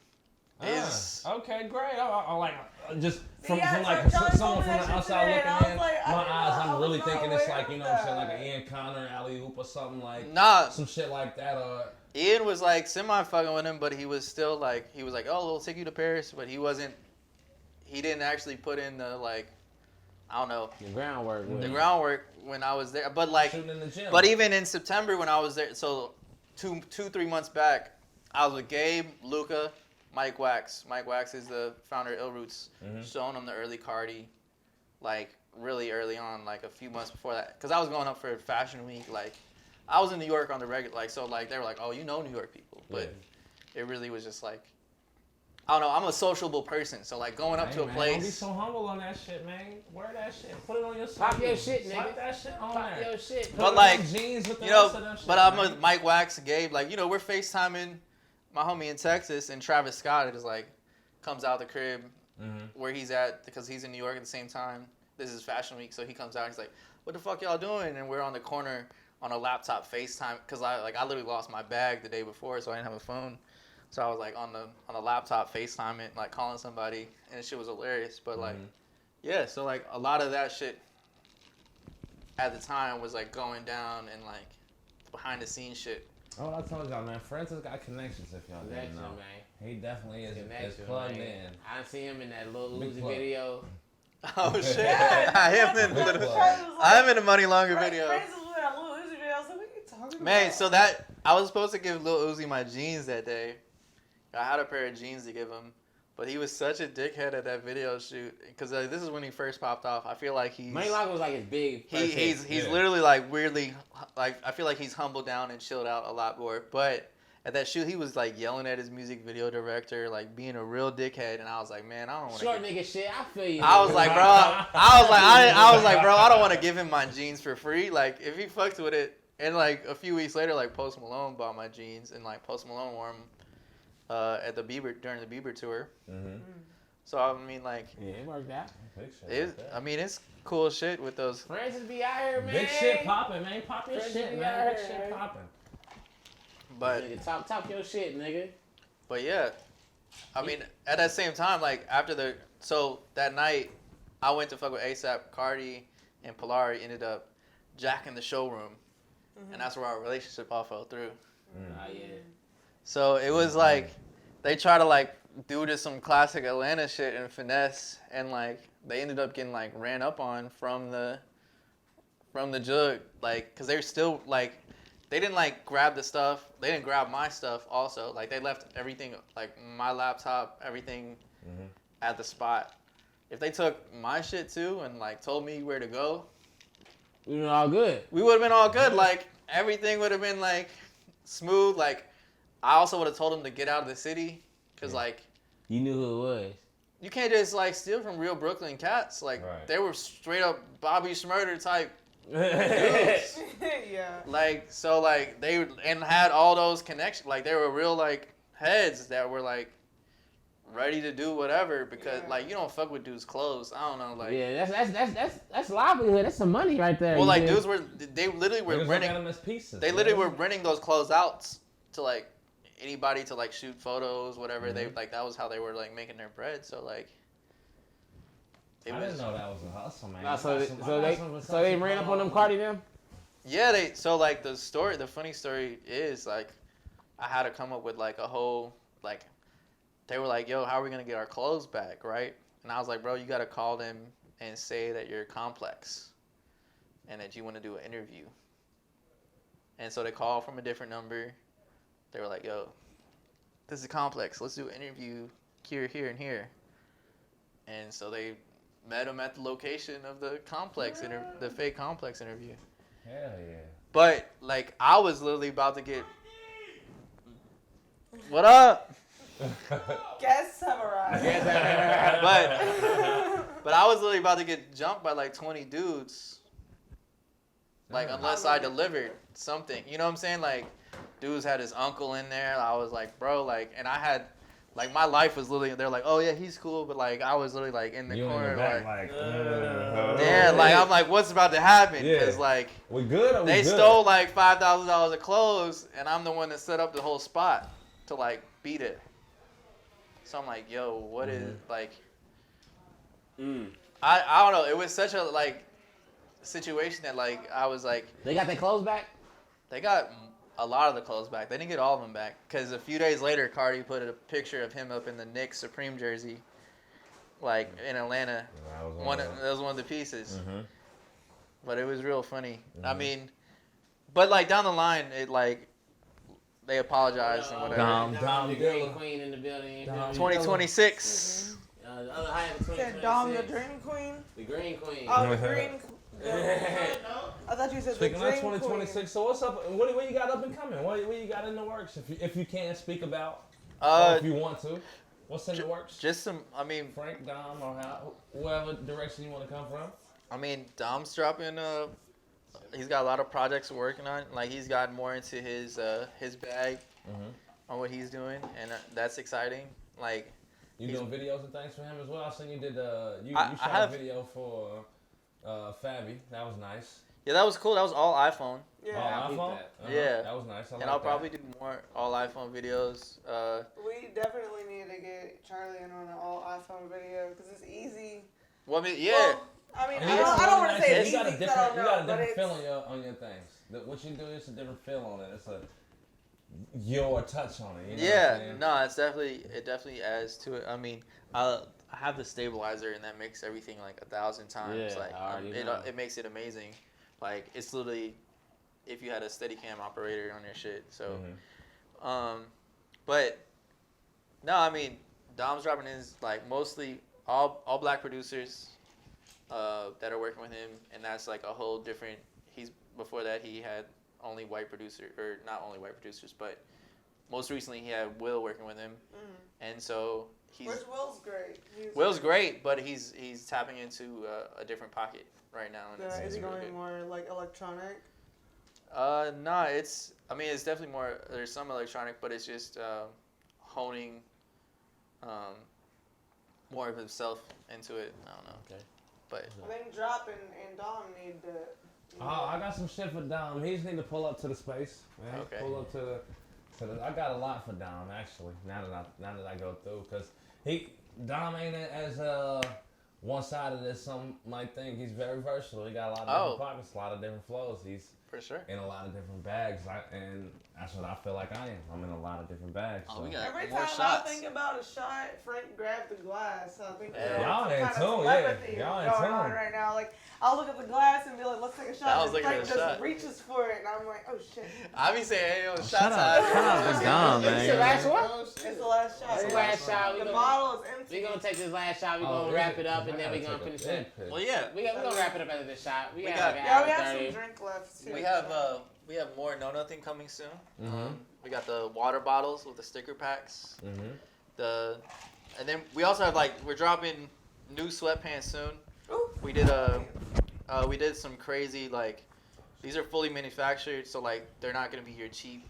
is okay. Great. I like just from like someone from the outside looking in. My eyes, I'm really thinking it's like what I'm saying, like an Ian Connor alley oop or something like. Some shit like that. Ian was like semi fucking with him, but he was still like oh, we'll take you to Paris, but he wasn't. He didn't actually put in the like. I don't know. The groundwork when I was there. But like, shooting in the gym. But even in September when I was there, so 3 months back, I was with Gabe, Luca, Mike Wax. Mike Wax is the founder of Ill Roots. Showing him the early Cardi, like really early on, like a few months before that. Because I was going up for Fashion Week. Like, I was in New York on the regular, like, so like they were like, oh, New York people. But it really was just like, I don't know. I'm a sociable person, so like going up to a place. Don't be so humble on that shit, man. Wear that shit. Put it on your. Pop your shit, nigga. Slap that shit on Pop there. your shit. But like, jeans with the you know, rest of that shit, but I'm man. with Mike Wax, Gabe. Like, you know, we're FaceTiming my homie in Texas, and Travis Scott is like, comes out the crib where he's at because he's in New York at the same time. This is Fashion Week, so he comes out. And he's like, "What the fuck y'all doing?" And we're on the corner on a laptop FaceTime because I literally lost my bag the day before, so I didn't have a phone. So I was like on the laptop FaceTiming, like calling somebody, and the shit was hilarious. But like, yeah, so like a lot of that shit at the time was like going down and like behind the scenes shit. Oh, I told y'all, man. Francis got connections. If y'all didn't know, man. He definitely is plugged in. I see him in that Lil Uzi video. Oh shit! Yeah, I am in the Money Longer video. Francis was in that Lil Uzi video. I was like, what are you talking about? Man, so that I was supposed to give Lil Uzi my jeans that day. I had a pair of jeans to give him, but he was such a dickhead at that video shoot because this is when he first popped off. I feel like Money Longer was like his big. He's literally like weirdly like I feel like he's humbled down and chilled out a lot more. But at that shoot, he was like yelling at his music video director, like being a real dickhead, and I was like, man, I don't want to. Short nigga shit, I feel you. I was like, bro, I was like, bro, I don't want to give him my jeans for free. Like, if he fucked with it, and like a few weeks later, like Post Malone bought my jeans, and like Post Malone wore them at the during the Bieber tour. So I mean, like, yeah, it worked out. I mean, it's cool shit with those. Francis be out here, man. Big shit popping, man. Pop your shit, man. Big shit popping. But nigga, talk your shit, nigga. But yeah, I mean, at that same time, like after that night, I went to fuck with ASAP, Cardi, and Polari ended up jacking the showroom, and that's where our relationship all fell through. Oh yeah. So it was like they try to like do just some classic Atlanta shit and finesse, and like they ended up getting like ran up on from the jug, like because they're still like. They didn't like grab the stuff. They didn't grab my stuff also. Like they left everything, like my laptop, everything at the spot. If they took my shit too and like told me where to go, we were all good. We would have been all good. Like everything would have been like smooth. Like I also would have told them to get out of the city because like you knew who it was. You can't just like steal from real Brooklyn cats. Like they were straight up Bobby Shmurda type. Yeah. Like so, like they had all those connections. Like they were real like heads that were like ready to do whatever because like you don't fuck with dudes' clothes. I don't know. Like that's livelihood. That's some money right there. Well, like dudes they literally were renting them as pieces. They literally were renting those clothes out to like anybody to like shoot photos, whatever. They like that was how they were like making their bread. So like. I didn't know that was a hustle, man. Nah, so they ran up on them Cardi them? Yeah, the funny story is like I had to come up with like a whole like they were like, yo, how are we gonna get our clothes back, right? And I was like, bro, you gotta call them and say that you're Complex and that you wanna do an interview. And so they called from a different number. They were like, yo, this is Complex, let's do an interview here, and here. And so they met him at the location of the the fake Complex interview. Hell yeah. But like I was literally about to get. What up? Guests have arrived. But I was literally about to get jumped by like 20 dudes. Like unless I delivered something, you know what I'm saying? Like dudes had his uncle in there. I was like, bro, like, and I had. Like my life was literally, they're like, oh yeah, he's cool, but like I was literally like in the corner, like I'm like, what's about to happen? Because like, they stole like $5,000 of clothes, and I'm the one that set up the whole spot to like beat it. So I'm like, yo, what is like? I don't know. It was such a like situation that like I was like. They got their clothes back. They got. A lot of the clothes back. They didn't get all of them back because a few days later, Cardi put a picture of him up in the Knicks Supreme jersey, like in Atlanta. That was one of the pieces. But it was real funny. I mean, but like down the line, it like they apologized and whatever. Dom the Green Queen in the building. 2026. The other high of 2026. Dom the Dream Queen. The Green Queen. Oh, the Green. I thought you said speaking the of Dream 2026, Queen. so what's up? What you got up and coming? What you got in the works? If you can't speak about, if you want to. What's in the works? Just some. I mean, Frank, Dom, or whoever direction you want to come from. I mean, Dom's dropping. He's got a lot of projects working on. Like he's gotten more into his bag on what he's doing, and that's exciting. Like you doing videos and things for him as well. I seen you did. You shot a video for Fabby. That was nice. Yeah, that was cool. That was all iPhone. Yeah. All iPhone? Yeah. That was nice. And I'll probably do more all iPhone videos. We definitely need to get Charlie in on an all iPhone video because it's easy. Well, I mean, yeah. Well, I mean, I don't want to say it's easy because I don't know, you got a different feel on your things. What you do is a different feel on it. It's your touch on it. You know what I'm saying? No, it definitely adds to it. I mean, I have the stabilizer and that makes everything like 1,000 times. Yeah, like it makes it amazing. Like it's literally if you had a Steadicam operator on your shit. So, but no, I mean, Dom's dropping in like mostly all black producers that are working with him, and that's like a whole different. Before that he had only white producer, or not only white producers, but most recently he had Will working with him, and so Which Will's great. Will's great, but he's tapping into a different pocket right now. And is he going more like electronic? No, it's definitely more. There's some electronic, but it's just honing more of himself into it. I don't know. Okay. But I think Drop and Dom need to. I got some shit for Dom. He just need to pull up to the space. Man. Okay. Pull up to the. I got a lot for Dom actually. Now that I go through, because Dom ain't as one-sided as some might think. He's very versatile. He got a lot of different pockets, a lot of different flows. He's for sure in a lot of different bags, and that's what I feel like I am. I'm in a lot of different bags. Oh, so. we got Every more time shots. I think about a shot, Frank grabbed the glass. So I think Y'all in kind tune, of telepathy Y'all in going on tune. right now. Like I'll look at the glass and be like, "Let's take a shot." I was and looking Frank at the just shot. reaches for it, and I'm like, "Oh shit!" I be saying, "Hey, yo, shots Shut up to Dom, man. It's the last one? It's the last shot. It's the last shot. The bottle is empty. We're going to take this last shot. We're going to wrap it up, and then we're going to finish it. Well, yeah. We're going to wrap it up after this shot. We have like an we hour have 30. some drink left too. We have more Know Nothing coming soon. We got the water bottles with the sticker packs. And then we also have we're dropping new sweatpants soon. Ooh. We did some crazy these are fully manufactured, so they're not gonna be your cheap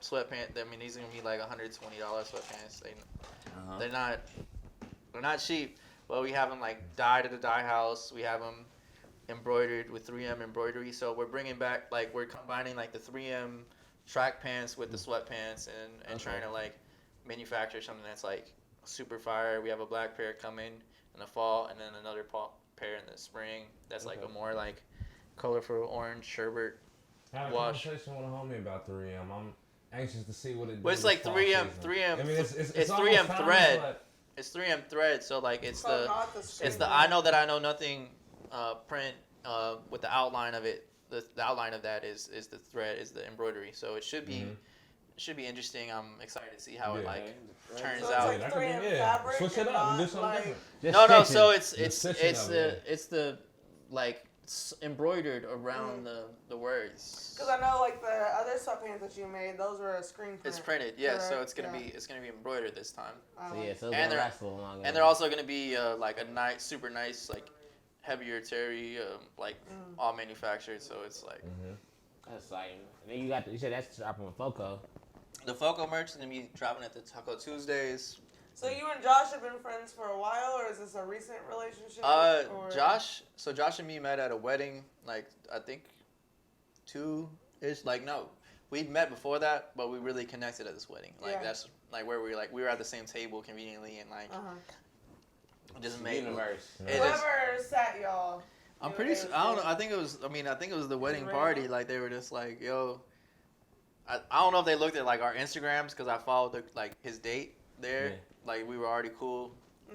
sweatpants. I mean, these are gonna be like $120 sweatpants. They're not cheap, but we have them dyed at the dye house. We have them embroidered with 3M embroidery. So we're bringing back we're combining the 3M track pants with the sweatpants and trying to manufacture something that's super fire. We have a black pair coming in the fall, and then another pair in the spring. That's a more colorful orange sherbet I had a wash. conversation with a homie about 3M. I'm anxious to see what it does. Well, it's 3M. I mean, it's 3M almost thread. but It's 3M thread. So it's it's the I know that I know nothing print with the outline of it. The outline of that is the thread, is the embroidery. So it should be interesting. I'm excited to see how it turns So out. it's like 3M fabric. Switch it and up and do not, something different. No. So it's stitching the embroidered around the words. Because I know the other sweatpants that you made, those were a screen print. It's printed, yeah. Correct? So it's gonna be embroidered this time. So yeah, so And they're last a little longer. And they're also gonna be a nice, super nice heavier terry, all manufactured. So it's That's exciting. And then you said that's dropping with Foco. The Foco merch is gonna be dropping at the Taco Tuesdays. So you and Josh have been friends for a while, or is this a recent relationship? Josh and me met at a wedding, I think 2-ish. No, we'd met before that, but we really connected at this wedding. That's where we were at the same table conveniently, and just made Universe. Whoever sat y'all. I'm pretty sure. I don't know. I think it was the wedding party. They were just yo. I don't know if they looked at our Instagrams, because I followed his date there. Yeah. We were already cool,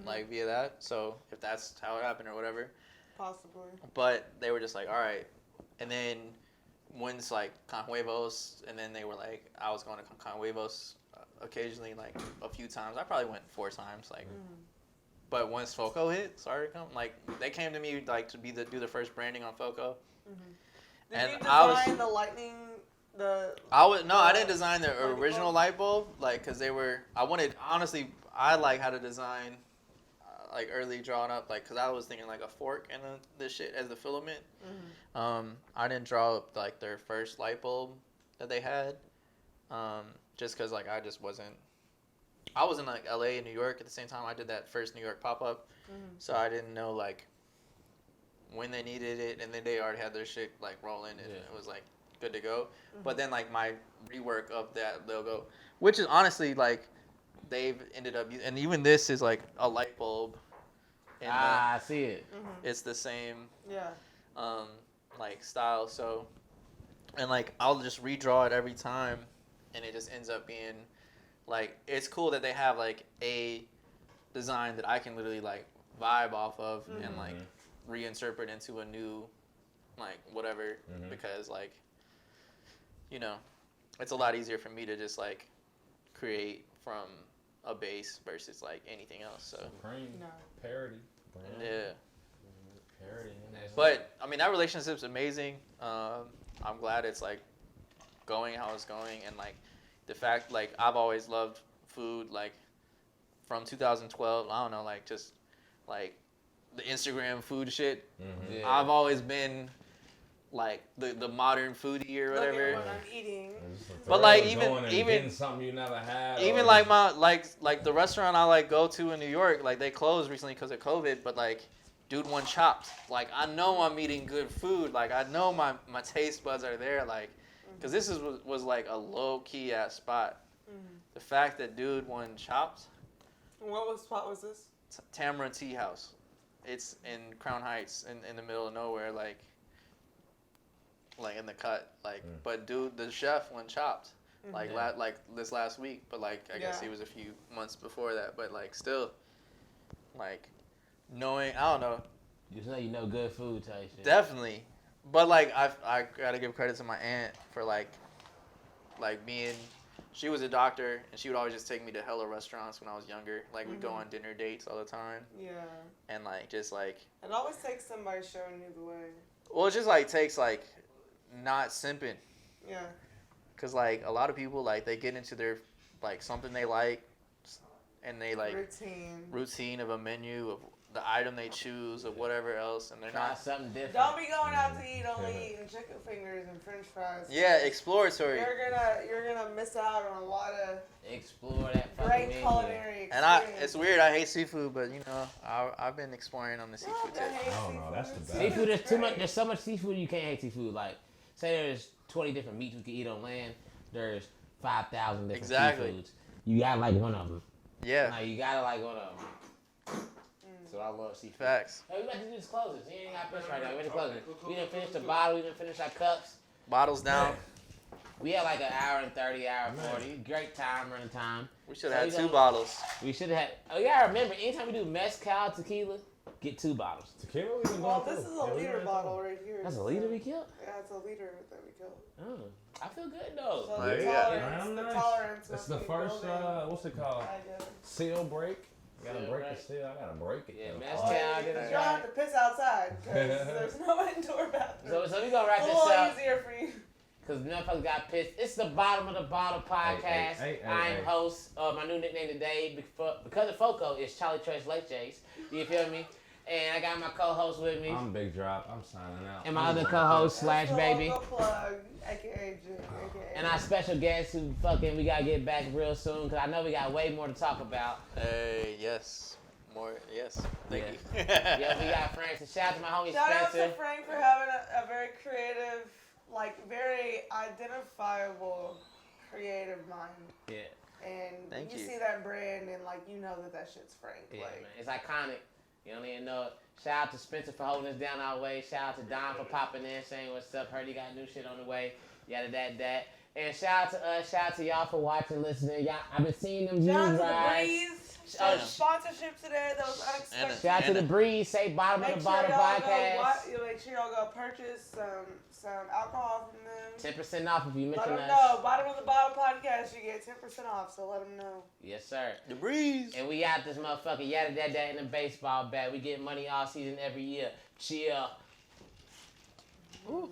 via that. So if that's how it happened or whatever. Possibly. But they were just all right. And then once Con Huevos, and then they were I was going to Con Huevos occasionally, a few times. I probably went 4 times, But once Foco started coming, they came to me to do the first branding on Foco. Did you design the lightning I didn't design the light original bulb? light bulb, like, cause I like how to design, like early drawn up, like, cause I was thinking like a fork and this shit as the filament. I didn't draw up like their first light bulb that they had, just cause like I was in like LA and New York at the same time I did that first New York pop up, so I didn't know like when they needed it, and then they already had their shit like rolling, and it was like good to go. But then like my rework of that logo, which is honestly like they've ended up and even this is like a light bulb. I see it. It's the same Yeah. like style. So and like I'll just redraw it every time, and it just ends up being like it's cool that they have like a design that I can literally like vibe off of and like reinterpret into a new like whatever because like you know it's a lot easier for me to just like create from a base versus like anything else. So Supreme No. parody. yeah. Parody. But I mean that relationship's amazing. I'm glad it's like going how it's going, and like the fact like I've always loved food like from 2012. I don't know, like just like the Instagram food shit. Yeah. I've always been like the modern foodie or Look at whatever. what I'm eating. But like Going and even getting something you never had. even or like my like the restaurant I like go to in New York, like they closed recently because of COVID, but like dude won Chopped. Like I know I'm eating good food. Like I know my taste buds are there. Like because this was like a low key ass spot. The fact that dude won Chopped. What spot was this? Tamara Tea House. It's in Crown Heights in the middle of nowhere, like in the cut, like. But dude, the chef won Chopped, like like this last week. But like I guess he was a few months before that. But like still, like knowing I don't know. Just know you know good food type shit. Definitely, but like I gotta give credit to my aunt for like being. She was a doctor, and she would always just take me to hella restaurants when I was younger. Like, we'd go on dinner dates all the time. Yeah. And, like, just, like... It always takes somebody showing you the way. Well, it just, like, takes, like, not simping. Yeah. Because, like, a lot of people, like, they get into their, like, something they like, and they, like... Routine of a menu, of the item they choose, of whatever else, and they're Try not... something different. Don't be going out to eat only eating chicken fingers and french fries. Yeah, exploratory. You're gonna miss out on a lot of explore that fucking great menu. culinary experience. And it's weird, I hate seafood, but, you know, I've been exploring on the seafood tip. Oh no, that's the best. Seafood, there's so much seafood you can't hate seafood. Like, say there's 20 different meats we can eat on land, there's 5,000 different seafoods. You gotta like one of them. Yeah. Like, you gotta like one of them. So I love seafood. Facts. Hey, we about to do this closing. You ain't got fish right now. We didn't close it. We didn't finish the bottle. We didn't finish our cups. Bottles down. We had like an hour and 30, hour and 40. Great time, running time. We should have had 2 bottles. We should have had. Oh, yeah, remember, anytime we do mezcal tequila, get 2 bottles. Tequila we been Well, going this through. is a liter bottle right here. That's a liter we killed? Yeah, it's a liter that we killed. Oh, I feel good, though. So There the you go. tolerance, Damn the nice. tolerance It's of the me first, building, what's it called? I get it. Seal break. Gotta Seal break break. the seal. I gotta break it. Yeah, though. mezcal. Well, get you it don't right. have to piss outside because there's no indoor bathroom. So we gonna wrap It's a this little up easier for you. because motherfuckers got pissed. It's the Bottom of the Bottle podcast. I'm host. My new nickname today, because of Foco, is Charlie Tres Leches. You feel me? And I got my co-host with me. I'm Big Drop. I'm signing out. And my other co-host slash That's the baby. logo plug, aka Jig, aka. And our special guest who fucking we gotta get back real soon because I know we got way more to talk about. Hey, yes. More, yes. Thank you. Yeah, we got Francis. Shout out to my homie Shout out Spencer. to Frank for having a very creative, like very identifiable, creative mind. Yeah. And Thank you you. see that brand and like you know that shit's Frank. Yeah, like, man. It's iconic. You don't even know it. Shout out to Spencer for holding us down our way. Shout out to Don for popping in, saying what's up. Heard he got new shit on the way. Yada that. And shout out to us. Shout out to y'all for watching, listening. Y'all, I've been seeing them shout out views to the rise. Breeze. Oh, Sponsorship today that was unexpected. Shout out to the Breeze. Say Bottom of the Bottle podcast. Make sure y'all go purchase some alcohol from them. 10% off if you Let mention them us. know. Bottom of the Bottle podcast, you get 10% off. So let them know. Yes, sir. The breeze. And we out this motherfucker. Yada that in the baseball bat. We get money all season every year. Chill. Ooh.